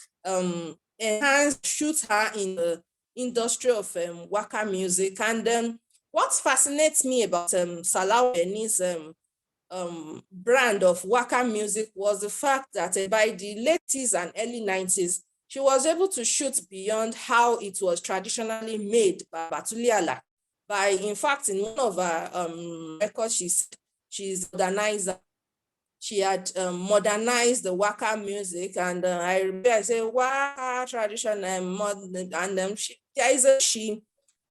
enhanced, shoot her in the industry of waka music. And what fascinates me about Salah Beni's brand of waka music was the fact that by the late 80s and early 90s, she was able to shoot beyond how it was traditionally made by Batuli Alake. In fact, in one of her records, she's modernized. She had modernized the waka music, and I remember I say waka tradition and modern, and she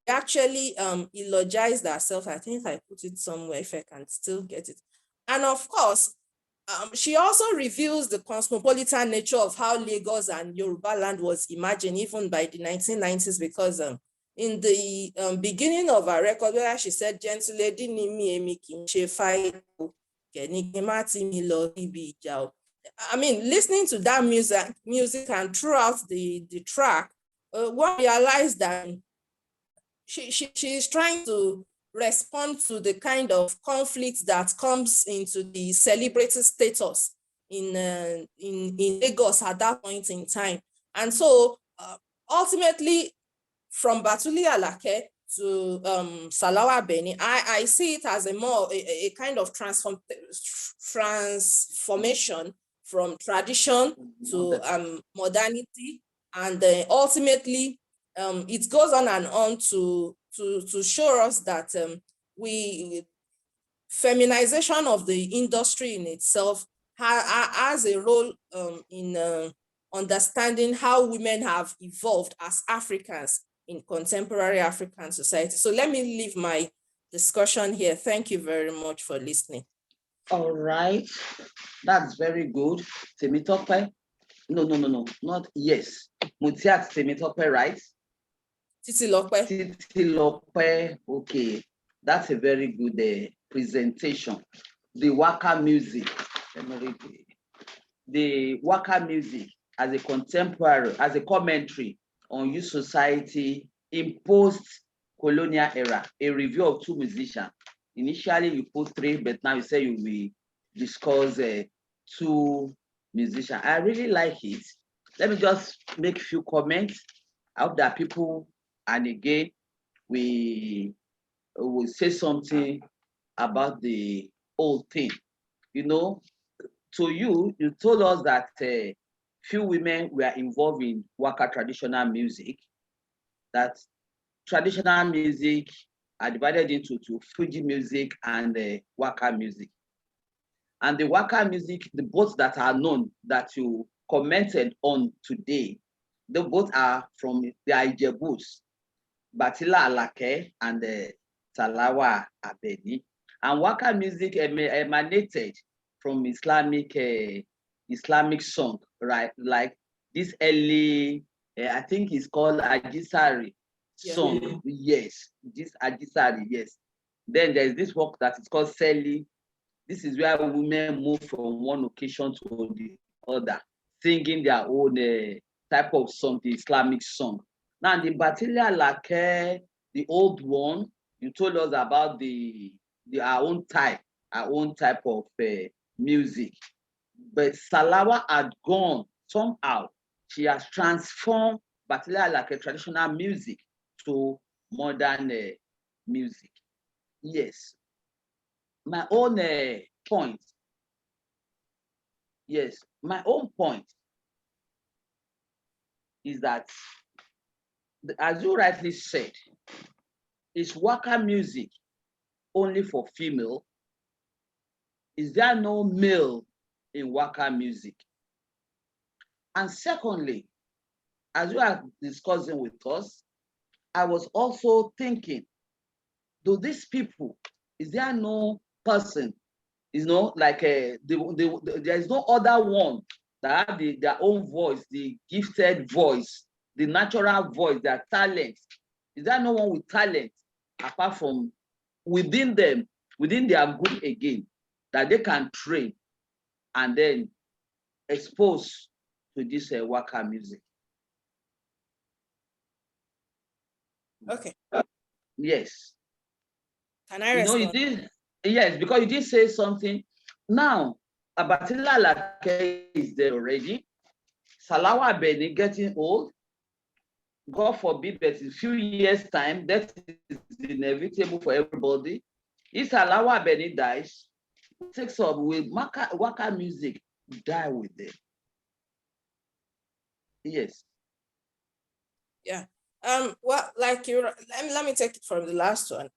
actually eulogized herself. I think I put it somewhere if I can still get it. And of course, she also reveals the cosmopolitan nature of how Lagos and Yoruba land was imagined even by the 1990s, because in the beginning of her record, where she said, "Gentle lady ni mi emi ki n se fight o, keni ki ma ti mi lo ibi ija o." I mean, listening to that music and throughout the track, one realized that she's trying to respond to the kind of conflict that comes into the celebrity status in Lagos at that point in time. And so ultimately, from Batuli Alake to Salawa Beni, I see it as a kind of transformation from tradition to modernity, and ultimately it goes on and on to show us that feminization of the industry in itself has a role in understanding how women have evolved as Africans in contemporary African society. So let me leave my discussion here. Thank you very much for listening. All right, that's very good. Temitope. No, not yes. Mutiat Temitope, right? Titilope. Titilope, okay. That's a very good presentation. The waka music. The waka music as a contemporary, as a commentary on youth society in post-colonial era, a review of two musicians. Initially, you put three, but now you say you will discuss two musicians. I really like it. Let me just make a few comments. I hope that people, and again, we will say something about the whole thing. You know, to you told us that few women were involved in waka traditional music, that traditional music are divided into Fuji music and waka music. And the waka music, the both that are known that you commented on today, the both are from the Ijebus, Batila Alake and Salawa Abeni. And waka music emanated from Islamic song, right? Like this early, I think it's called Ajisari song. Yeah. Yes, this Ajisari, yes. Then there's this work that is called Seli. This is where women move from one occasion to the other, singing their own type of song, the Islamic song. Now, the Batila Lake, the old one, you told us about our own type of music. But Salawa had gone somehow. She has transformed Batila Lake traditional music to modern music. Yes. My own point. Yes, my own point is that, as you rightly said, is waka music only for female? Is there no male in waka music? And secondly, as you are discussing with us, I was also thinking, do these people, is there no person, like there is no other one that have their own voice, the gifted voice, the natural voice, their talent? Is there no one with talent apart from within them, within their group again, that they can train and then expose to this waka music? Okay. Yes. Can I You respond? did, yes, because you did say something. Now, Abatila Lake is there already. Salawa Beni getting old. God forbid, but in a few years' time, that is inevitable for everybody. If Salawa Beni dies, takes up with waka music, die with them. Yes. Yeah. Well, like you, let me take it from the last one.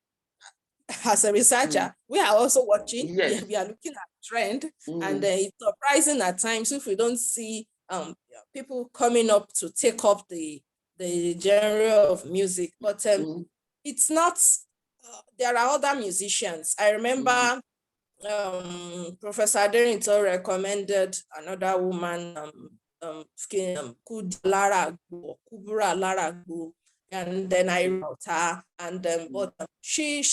As a researcher, we are also watching. Yes. We are looking at trend, and it's surprising at times if we don't see people coming up to take up the genre of music. But it's not. There are other musicians. I remember Professor Aderinto recommended another woman, Kubura Laragbo, and then I wrote her, and but she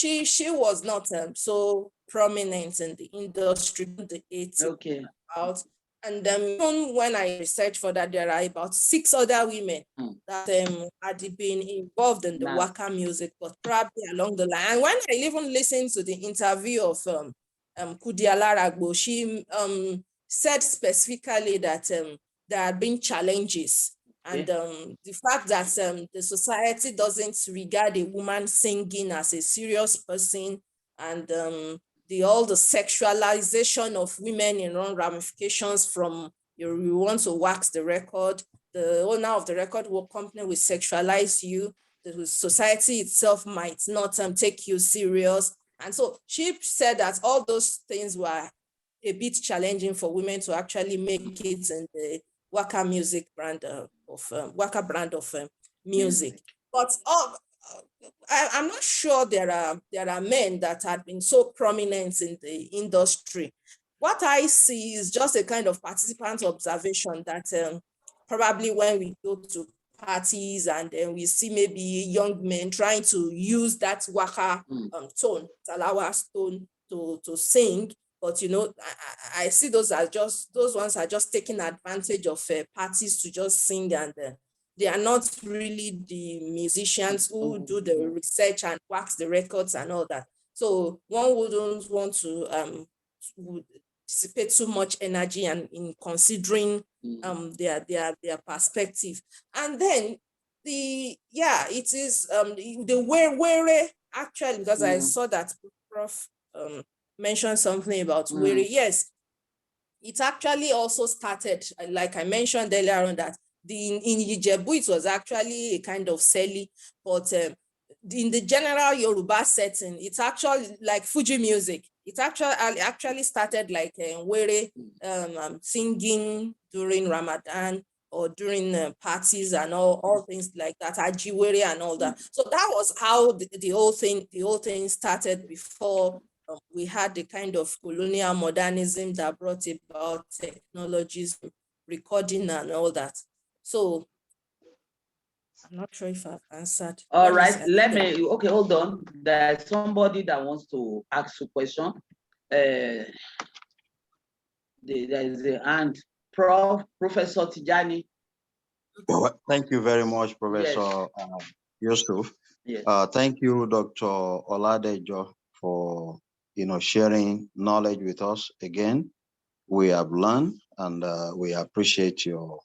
was not so prominent in the industry in the 80s. Okay. And even when I researched for that, there are about 6 other women that had been involved in the waka music, but probably along the line. And when I even listened to the interview of Kudia Laragbo, she said specifically that there have been challenges. And the fact that the society doesn't regard a woman singing as a serious person, and all the sexualization of women in wrong ramifications from you want to wax the record, the owner of the record company will sexualize you, the society itself might not take you serious. And so she said that all those things were a bit challenging for women to actually make it in the waka music brand of waka brand of music. But I'm not sure there are men that have been so prominent in the industry. What I see is just a kind of participant observation that probably when we go to parties and then we see maybe young men trying to use that waka tone, Salawa tone to sing. But I see those ones are just taking advantage of parties to just sing, and they are not really the musicians who do the research and wax the records and all that. So one wouldn't want to dissipate too much energy and in considering their perspective. And then it is the where actually, because I saw that Prof mentioned something about where. Yes, it actually also started, like I mentioned earlier on, that in Ijebu, it was actually a kind of selly, but in the general Yoruba setting, it's actually like Fuji music. It actually started like were singing during Ramadan or during parties and all things like that, Ajiwere and all that. So that was how the whole thing started before we had the kind of colonial modernism that brought about technologies, recording and all that. So I'm not sure if I've answered. All right, okay, hold on. There's somebody that wants to ask a question. There is a hand. Professor Tijani. Well, thank you very much, Professor Yusuf. Yes. Thank you, Dr. Oladejo, for sharing knowledge with us again. We have learned, and we appreciate your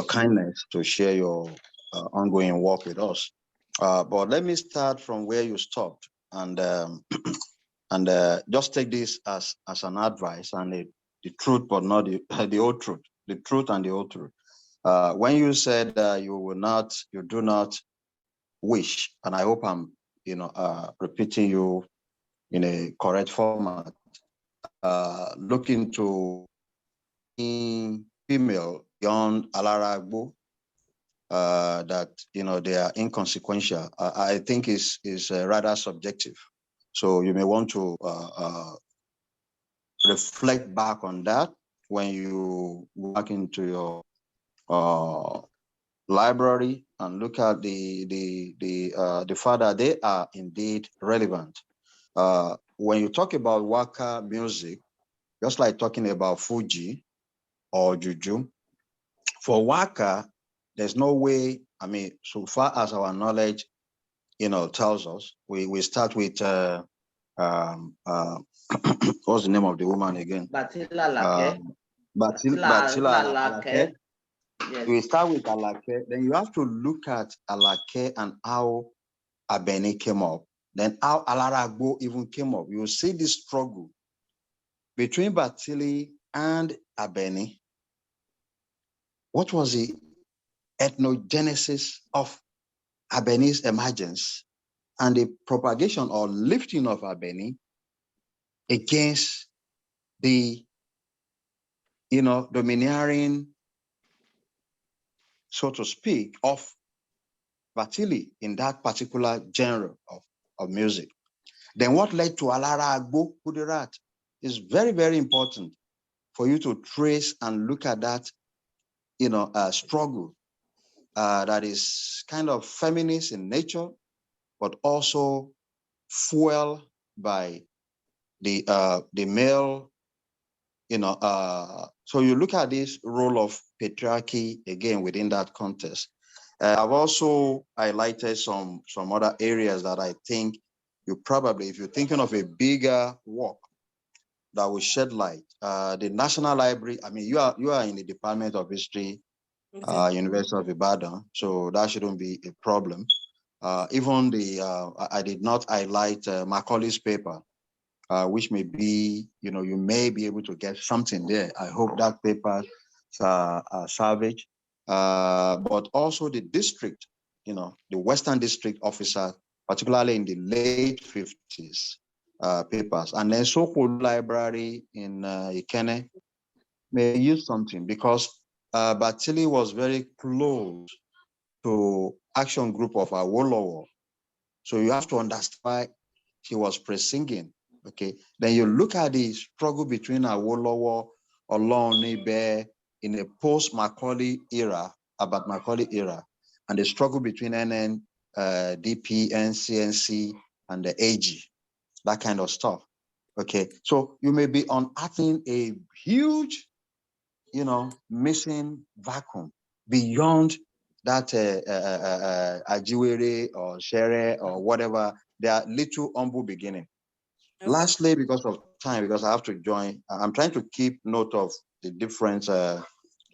kindness to share your ongoing work with us. But let me start from where you stopped, and just take this as an advice and the truth, but not the the whole truth, the truth and the whole truth. When you said you do not wish, and I hope I'm, repeating you in a correct format, look into female beyond Alaragbo, that they are inconsequential. I think is rather subjective. So you may want to reflect back on that when you walk into your library and look at the fact that they are indeed relevant. When you talk about waka music, just like talking about Fuji or Juju, for waka, there's no way. I mean, so far as our knowledge, tells us, we start with what's the name of the woman again? Batila Lake. Batila Alake. Yes. We start with Alake, then you have to look at Alake and how Abeni came up, then how Alaragbo even came up. You see this struggle between Batili and Abeni. What was the ethnogenesis of Abeni's emergence and the propagation or lifting of Abeni against the, domineering, so to speak, of Batili in that particular genre of music? Then what led to Alara Agbo Kudirat is very, very important for you to trace and look at that, struggle that is kind of feminist in nature, but also fueled by the male, so you look at this role of patriarchy again within that context. I've also highlighted some other areas that I think you probably, if you're thinking of a bigger work that will shed light, the National Library. I mean, you are in the Department of History, Okay. University of Ibadan, so that shouldn't be a problem. Even I did not highlight Macaulay's paper, which may be, you may be able to get something there. I hope that paper salvage. But also the district, the Western District officer, particularly in the late 50s papers. And then so-called library in Ikene may use something because Batili was very close to action group of Awolowo. So you have to understand why he was pre-singing. Okay, then you look at the struggle between Awolowo, Olonibe in a post-Macaulay era, about Macaulay era, and the struggle between NN, DP, NCNC, and the AG, that kind of stuff. Okay, so you may be unearthing a huge, missing vacuum beyond that Ajiwere or Shere or whatever, their little humble beginning. Okay. Lastly, because of time, because I have to join, I'm trying to keep note of the difference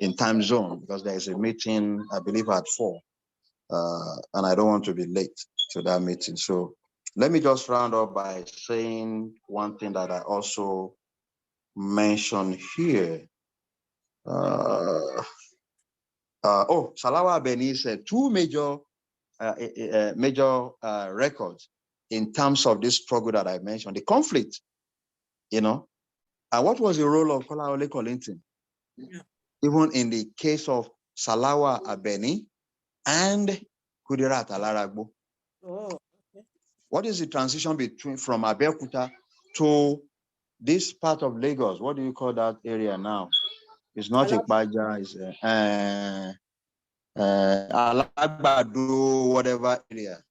in time zone because there is a meeting, I believe, at 4, and I don't want to be late to that meeting. So let me just round up by saying one thing that I also mentioned here. Salawa Beni said 2 major records in terms of this struggle that I mentioned, the conflict, and what was the role of Kolaole Kollington? Yeah. Even in the case of Salawa Abeni and Kudirat Alaragbo. Oh, okay. What is the transition from Abeokuta to this part of Lagos? What do you call that area now? It's not Ikpaja, it's Alagbado, whatever area,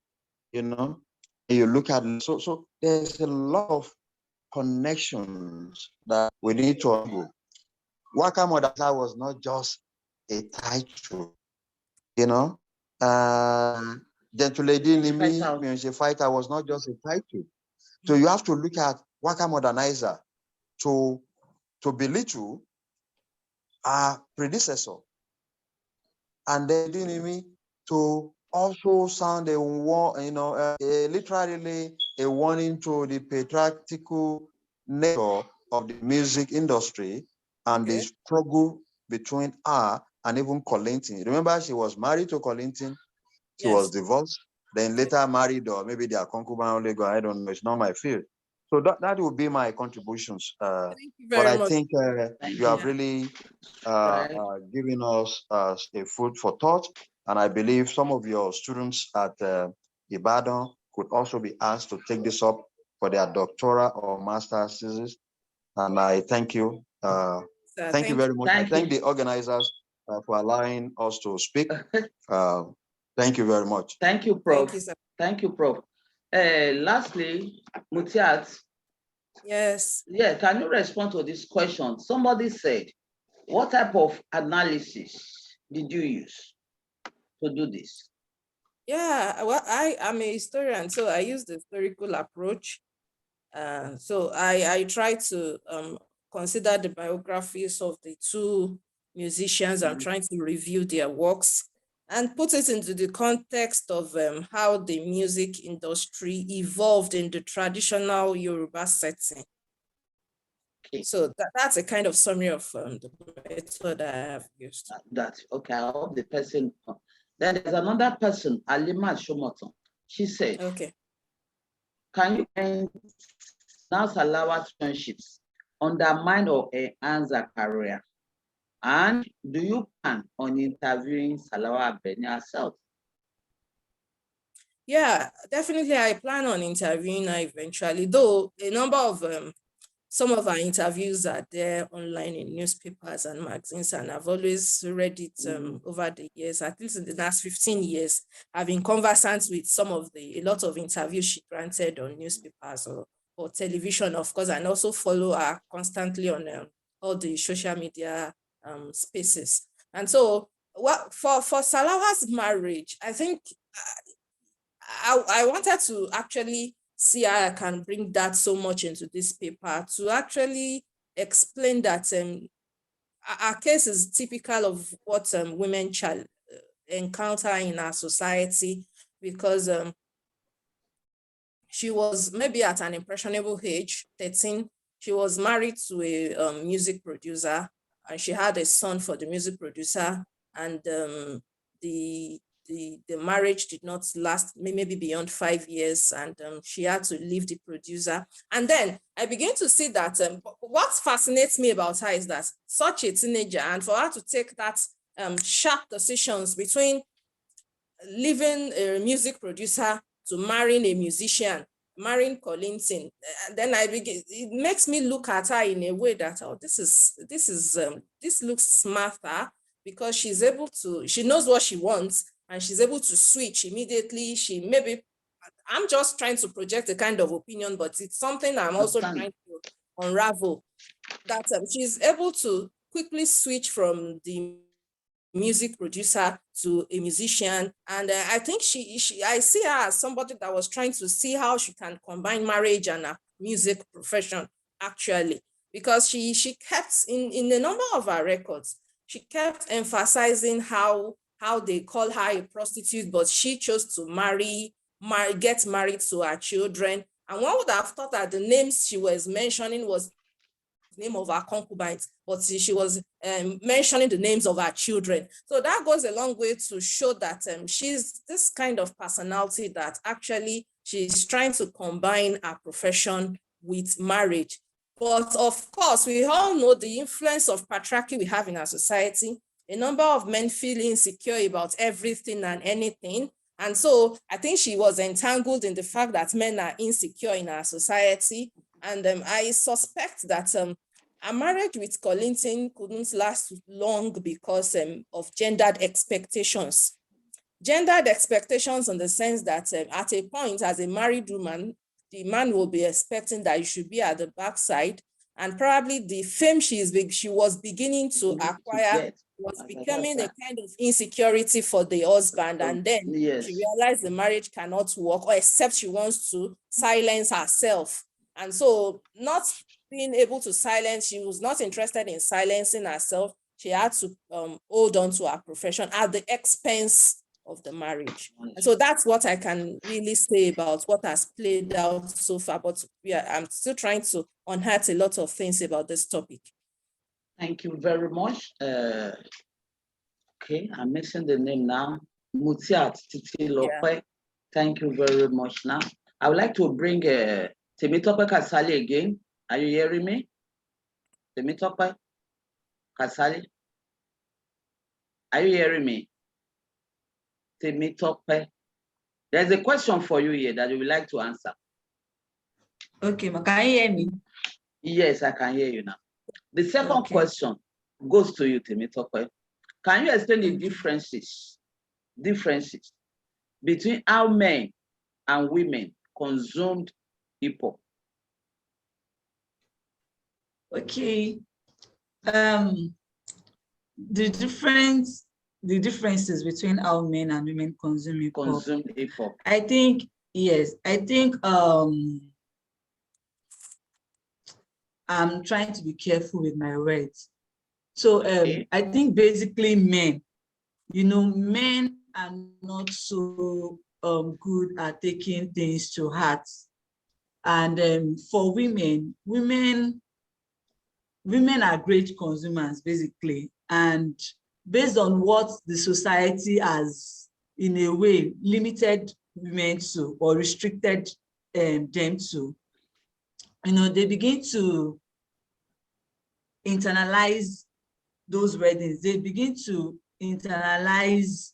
You look at, so there's a lot of connections that we need to do. Waka Modasa was not just a title, Gentle Lady Nimi, Music Fighter was not just a title. So you have to look at Waka Modernizer to belittle our predecessor. And then Nimi to also sound literally a warning to the patriarchal nature of the music industry and the Okay. struggle between her and even Colinton. Remember, she was married to Colinton, she was Yes. divorced, then later married, or maybe they are concubine only go. I don't know, it's not my field. So that would be my contributions. Thank you But very I much. think Thank you have Yeah. really Right. given us a food for thought. And I believe some of your students at Ibadan could also be asked to take this up for their doctoral or master's thesis. And I thank you. Sir, Thank you thank you. very much. I Thank thank you. the organizers for allowing us to speak. Thank you very much. Thank you, Thank Prof. you, sir. Thank you, Prof. Lastly, Mutiat, Yes. yeah, can you respond to this question? Somebody said, what type of analysis did you use to do this? Yeah. Well, I am a historian, so I use the historical approach. So I try to consider the biographies of the two musicians. I'm trying to review their works and put it into the context of how the music industry evolved in the traditional Yoruba setting. Okay. So that's a kind of summary of the method I have used. That okay. I hope the person. Then there's another person, Alima Shomoton. She said, Okay. "Can you end now Salawa friendships undermine or enhance her career? And do you plan on interviewing Salawa Abeni herself?" Yeah, definitely. I plan on interviewing her eventually, though a number of some of our interviews are there online in newspapers and magazines, and I've always read it over the years, at least in the last 15 years. I've been conversant with a lot of interviews she granted on newspapers or television, of course, and also follow her constantly on all the social media spaces. And so for Salawa's marriage, I think I wanted to actually see how I can bring that so much into this paper to actually explain that our case is typical of what women encounter in our society, because she was maybe at an impressionable age, 13. She was married to a music producer, and she had a son for the music producer, and the marriage did not last maybe beyond 5 years, and she had to leave the producer. And then I began to see that what fascinates me about her is that such a teenager, and for her to take that sharp decisions between leaving a music producer to marrying a musician, marrying Colinton, then it makes me look at her in a way that, oh, this looks smarter, because she knows what she wants, and she's able to switch immediately. I'm just trying to project a kind of opinion, but it's something I'm also trying to unravel, that she's able to quickly switch from the music producer to a musician. And I think I see her as somebody that was trying to see how she can combine marriage and a music profession, actually, because she kept in a number of her records, she kept emphasizing how they call her a prostitute, but she chose to get married to her children. And one would have thought that the names she was mentioning was name of her concubines, but she was mentioning the names of her children. So that goes a long way to show that she's this kind of personality that actually she's trying to combine her profession with marriage. But of course, we all know the influence of patriarchy we have in our society. A number of men feel insecure about everything and anything. And so I think she was entangled in the fact that men are insecure in our society. And I suspect that her marriage with Colinton couldn't last long because of gendered expectations. Gendered expectations in the sense that at a point, as a married woman, the man will be expecting that you should be at the backside, and probably the fame she was beginning to acquire was becoming a kind of insecurity for the husband. And then she realized the marriage cannot work, or except she wants to silence herself. And so not being able to silence, she was not interested in silencing herself. She had to hold on to her profession at the expense of the marriage. And so that's what I can really say about what has played out so far, but I'm still trying to unearth a lot of things about this topic. Thank you very much. Okay, I'm missing the name now. Mutiat Titi Lope. Thank you very much now. I would like to bring Temitope Kasali again. Are you hearing me? Temitope Kasali? Are you hearing me? Temitope. There's a question for you here that you would like to answer. Okay, ma, can you hear me? Yes, I can hear you now. The second question goes to you, Temitope. Can you explain the differences between how men and women consumed hip hop? Okay. The differences between how men and women consume hip hop. I think, yes, I'm trying to be careful with my words. So I think basically men, men are not so good at taking things to heart. And for women are great consumers, basically. And based on what the society has, in a way, limited women to or restricted them to, they begin to internalize those weddings. They begin to internalize,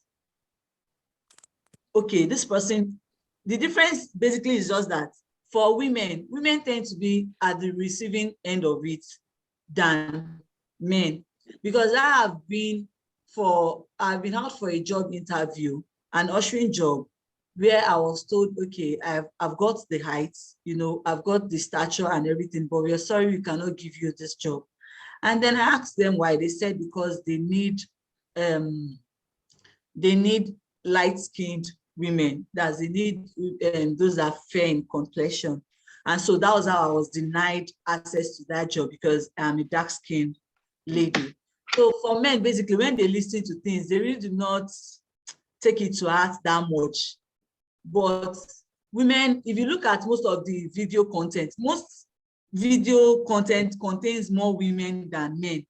okay, this person, the difference basically is just that for women tend to be at the receiving end of it than men. Because I've been out for a job interview, an ushering job, where I was told, okay, I've got the height, I've got the stature and everything, but we are sorry, we cannot give you this job. And then I asked them why. They said because they need light-skinned women, that they need those that are fair in complexion. And so that was how I was denied access to that job, because I'm a dark-skinned lady. So for men, basically, when they listen to things, they really do not take it to heart that much. But women, if you look at most of the video content, most video content contains more women than men,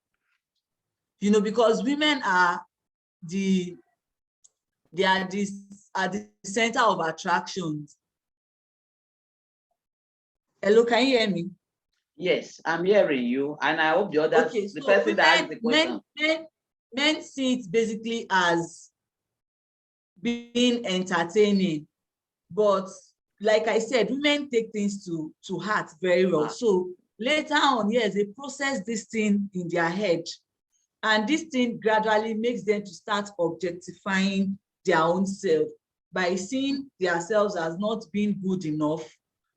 because women are the center of attractions. Hello, can you hear me? Yes, I'm hearing you, and I hope the others, okay, the so person that asked the question. Men see it basically as being entertaining, but like I said, women take things to heart very well. So later on, yes, they process this thing in their head, and this thing gradually makes them to start objectifying their own self by seeing themselves as not being good enough,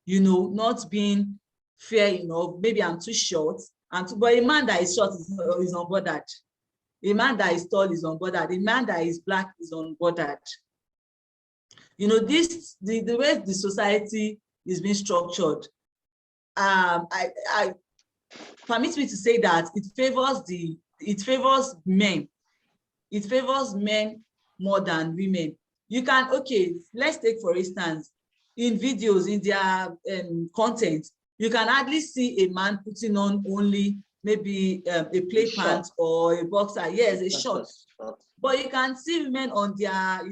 not being fair enough. Maybe I'm too short, but a man that is short is unbothered. A man that is tall is unbothered. A man that is black is unbothered. The way the society is being structured, I permit me to say that it favors men. It favors men more than women. You can, okay, let's take for instance, in videos, in their content, you can hardly see a man putting on only maybe a play pant or a boxer. Yes, a short. But you can see women on their,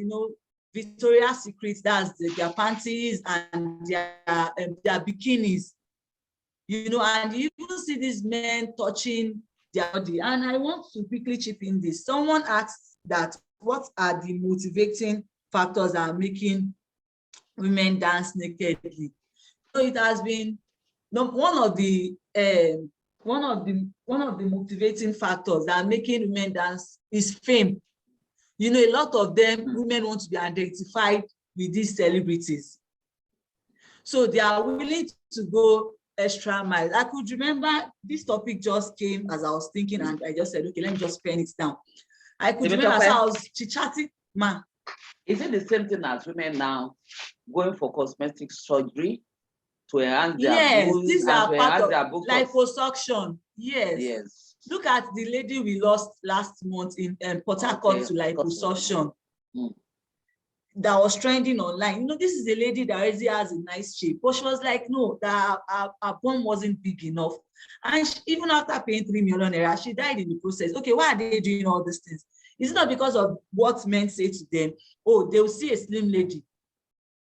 Victoria's Secret, that's their panties and their bikinis, and you even see these men touching their body. And I want to quickly chip in this. Someone asked that, what are the motivating factors that are making women dance nakedly? So it has been one of the motivating factors that are making women dance is fame. A lot of them, women want to be identified with these celebrities. So they are willing to go extra miles. I could remember this topic just came as I was thinking, and I just said, okay, let me just pen it down. I could remember as I was chit-chatting, ma. Is it the same thing as women now going for cosmetic surgery to enhance their boobs? Yes, these are part of liposuction. Yes. Yes. Look at the lady we lost last month in Port Harcourt to liposuction. that was trending online. You know, this is a lady that already has a nice shape, but she was like, no, that her bum wasn't big enough. And she, even after paying 3 million naira, she died in the process. Okay, why are they doing all these things? It's not because of what men say to them. Oh, they'll see a slim lady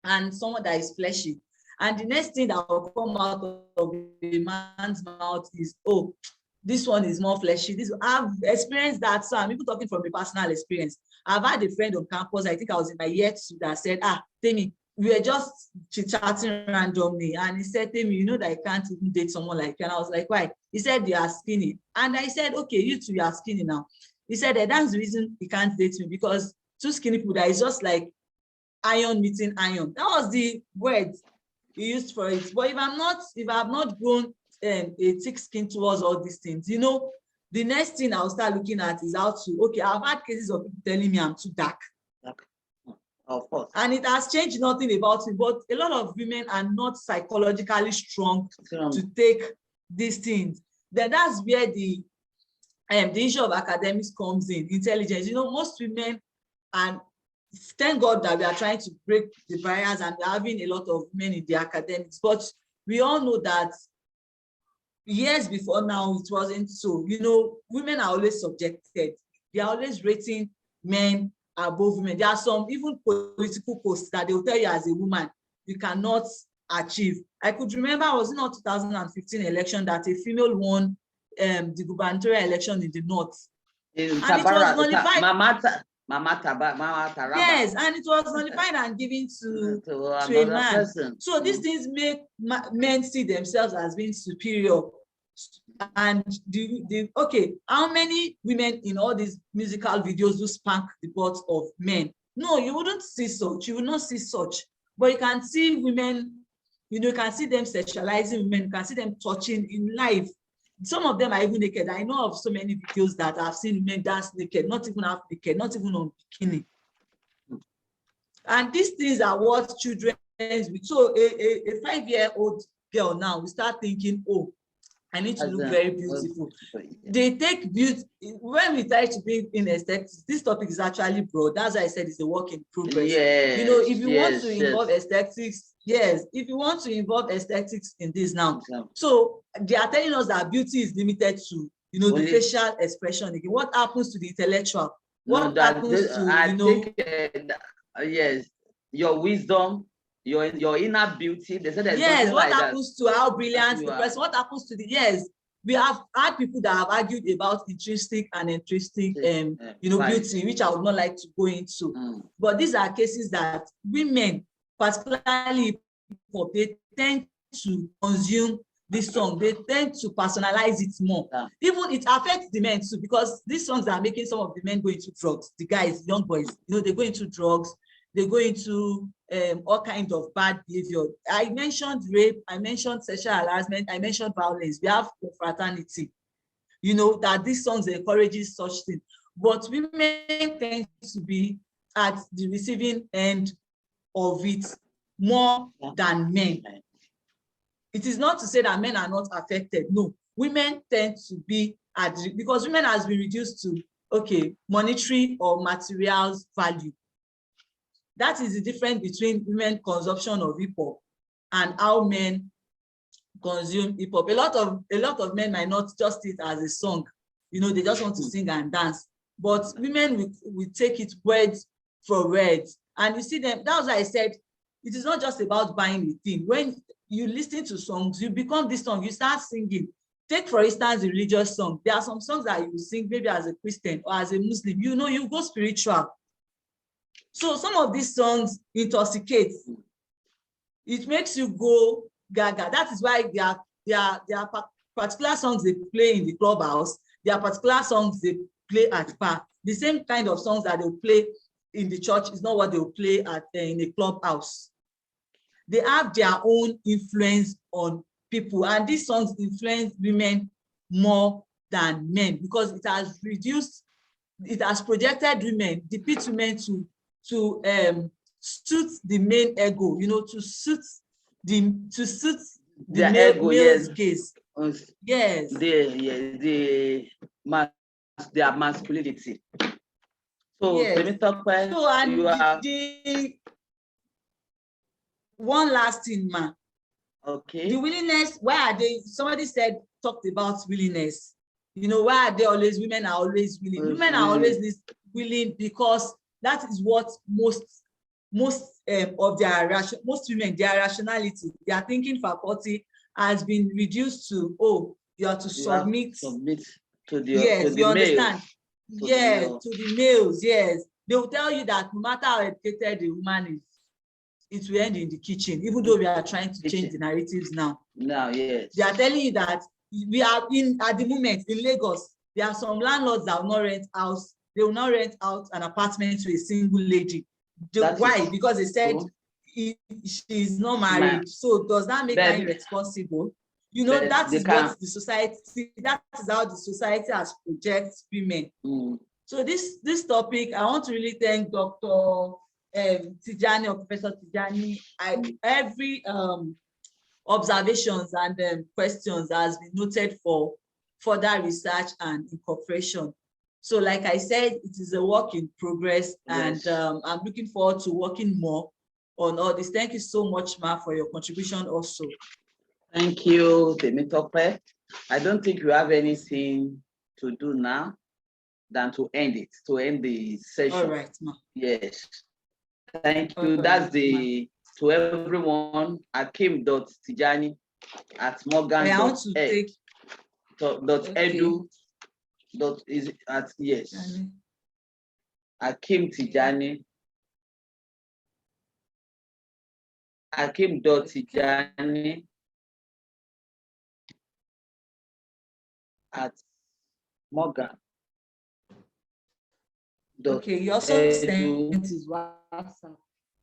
and someone that is fleshy, and the next thing that will come out of a man's mouth is, oh, this one is more fleshy. This, I've experienced that. So I'm even talking from a personal experience. I've had a friend on campus, I think I was in my year 2, that said, Temi, we were just chit-chatting randomly. And he said, Temi, you know that I can't even date someone like you. And I was like, why? He said, you are skinny. And I said, okay, you two, you are skinny now. He said, that's the reason he can't date me, because two skinny people, that is just like iron meeting iron. That was the word he used for it. But if I have not grown a thick skin towards all these things, you know, the next thing I'll start looking at is how to, okay, I've had cases of people telling me I'm too dark. Of course. And it has changed nothing about me, but a lot of women are not psychologically strong to take these things. Then that's where the issue of academics comes in, intelligence. You know, most women, and thank God that we are trying to break the barriers and we're having a lot of men in the academics, but we all know that years before now, it wasn't so. You know, women are always subjected. They are always rating men above women. There are some even political posts that they will tell you as a woman, you cannot achieve. I could remember, I was in our 2015 election that a female won the gubernatorial election in the north. In and Tabara, it was nullified. Mama Taraba. Yes, and it was nullified and given to a man. Person. So these things make men see themselves as being superior. And okay, how many women in all these musical videos do spank the butts of men? No, you wouldn't see such. You would not see such. But you can see women, you know, you can see them sexualizing women, you can see them touching in life. Some of them are even naked. I know of so many videos that I've seen women dance naked, not even half naked, not even on bikini. And these things are what children, so a 5-year-old girl now will start thinking, oh, I need to look very beautiful. They take beauty, when we try to bring in aesthetics, this topic is actually broad. That's why I said it's a work in progress. Yes, you know, if you want to involve aesthetics, yes, if you want to involve aesthetics in this now, so they are telling us that beauty is limited to, you know, the facial expression. Again, what happens to the intellectual? What happens to, you know? Yes, your wisdom, your inner beauty. They said there's yes, what like happens to how brilliant the person? What happens to the we have had people that have argued about intrinsic and extrinsic you know, beauty, which I would not like to go into. But these are cases that women, particularly they tend to consume this song. They tend to personalize it more. Even it affects the men too, because these songs are making some of the men go into drugs. The guys, young boys, you know, they go into drugs. They go into all kinds of bad behavior. I mentioned rape, I mentioned sexual harassment, I mentioned violence. We have confraternity, you know, that these songs encourages such things. But women tend to be at the receiving end of it more than men. It is not to say that men are not affected. No, women tend to be because women has been reduced to, okay, monetary or materials value. That is the difference between women consumption of hip hop and how men consume hip hop. A lot of men might not just see it as a song, you know, they just want to sing and dance. But women will take it words for words, and you see them. That's why I said it is not just about buying a thing. When you listen to songs, you become this song, you start singing. Take for instance a religious song. There are some songs that you sing maybe as a Christian or as a Muslim. You know, you go spiritual. So some of these songs intoxicate. It makes you go gaga. That is why there are particular songs they play in the clubhouse. There are particular songs they play at bar. The same kind of songs that they'll play in the church is not what they'll play at in a clubhouse. They have their own influence on people, and these songs influence women more than men because it has reduced, it has projected women, depict women to suit the male ego, you know, to suit the male's gaze. Yes. Their masculinity. So, Yes. Temitope, So, and you are one last thing, ma. okay. The willingness, why are they, somebody said, talked about willingness. You know, why are they always, women are always willing. Women are always willing because that is what most of their most women, their rationality, their thinking faculty has been reduced to, oh, you have to submit. Submit to the Yes, you understand. males. Yes, to the males. Yes, they will tell you that no matter how educated the woman is, it will end in the kitchen, even though we are trying to change the narratives now. Now, yes. They are telling you that we are at the moment in Lagos, there are some landlords that will not rent house. They will not rent out an apartment to a single lady. Why? Because they said she is not married. So does that make her irresponsible? You know, that is what the society, that is how the society has projected women. So this topic, I want to really thank Dr. Tijani or Professor Tijani. Every observations and questions has been noted for further research and incorporation. So like I said, it is a work in progress, and I'm looking forward to working more on all this. Thank you so much, Ma, for your contribution also. Thank you, Temitope. I don't think you have anything to do now than to end the session. All right, Ma. Yes. Thank you. That's to everyone, akim.tijani@morgan.edu. Is at yes. Akim Tijani. Akim.tijani at Morgan. Okay, you also sent his WhatsApp.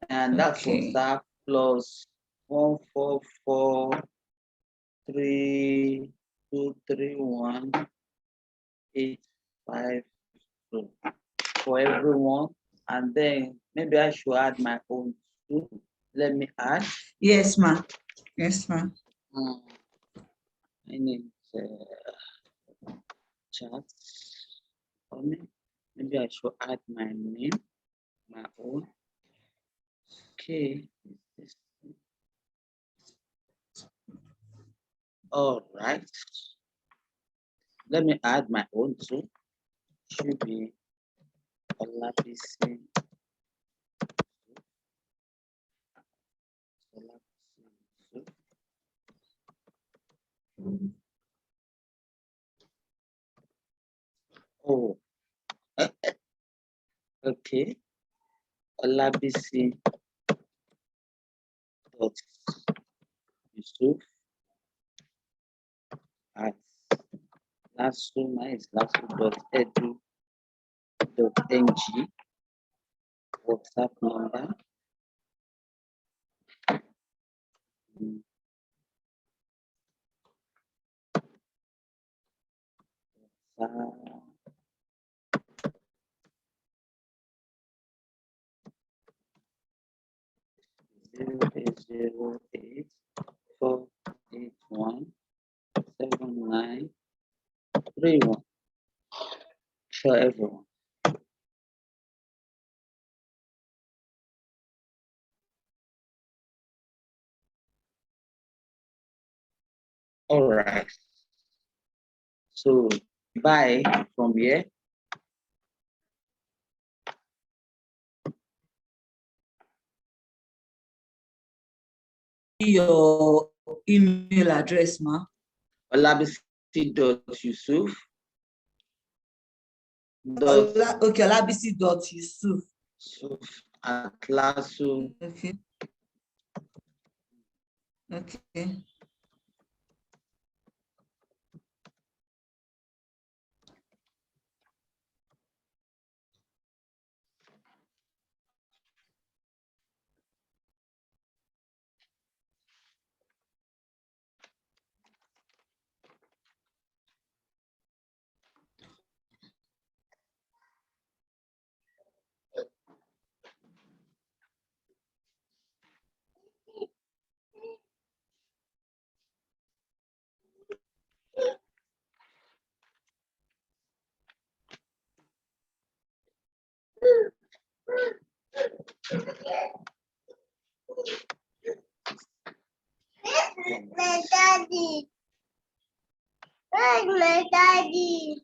And that's WhatsApp plus 144323185 for everyone. And then maybe I should add my own too. Let me add. Yes, ma. Yes, ma. I need chat for me. Maybe I should add my name, my own. Okay. All right. Let me add my own too. Should be Olabisi. Oh, okay. Olabisi dot Yusuf at lasso.edu.ng. WhatsApp number. Zero 808-481-7931. For everyone. All right. So bye from here. Your email address, ma. Olabisi.Yusuf. Okay, Olabisi.Yusuf. At lasso. Okay. Okay. My daddy. Where's my daddy?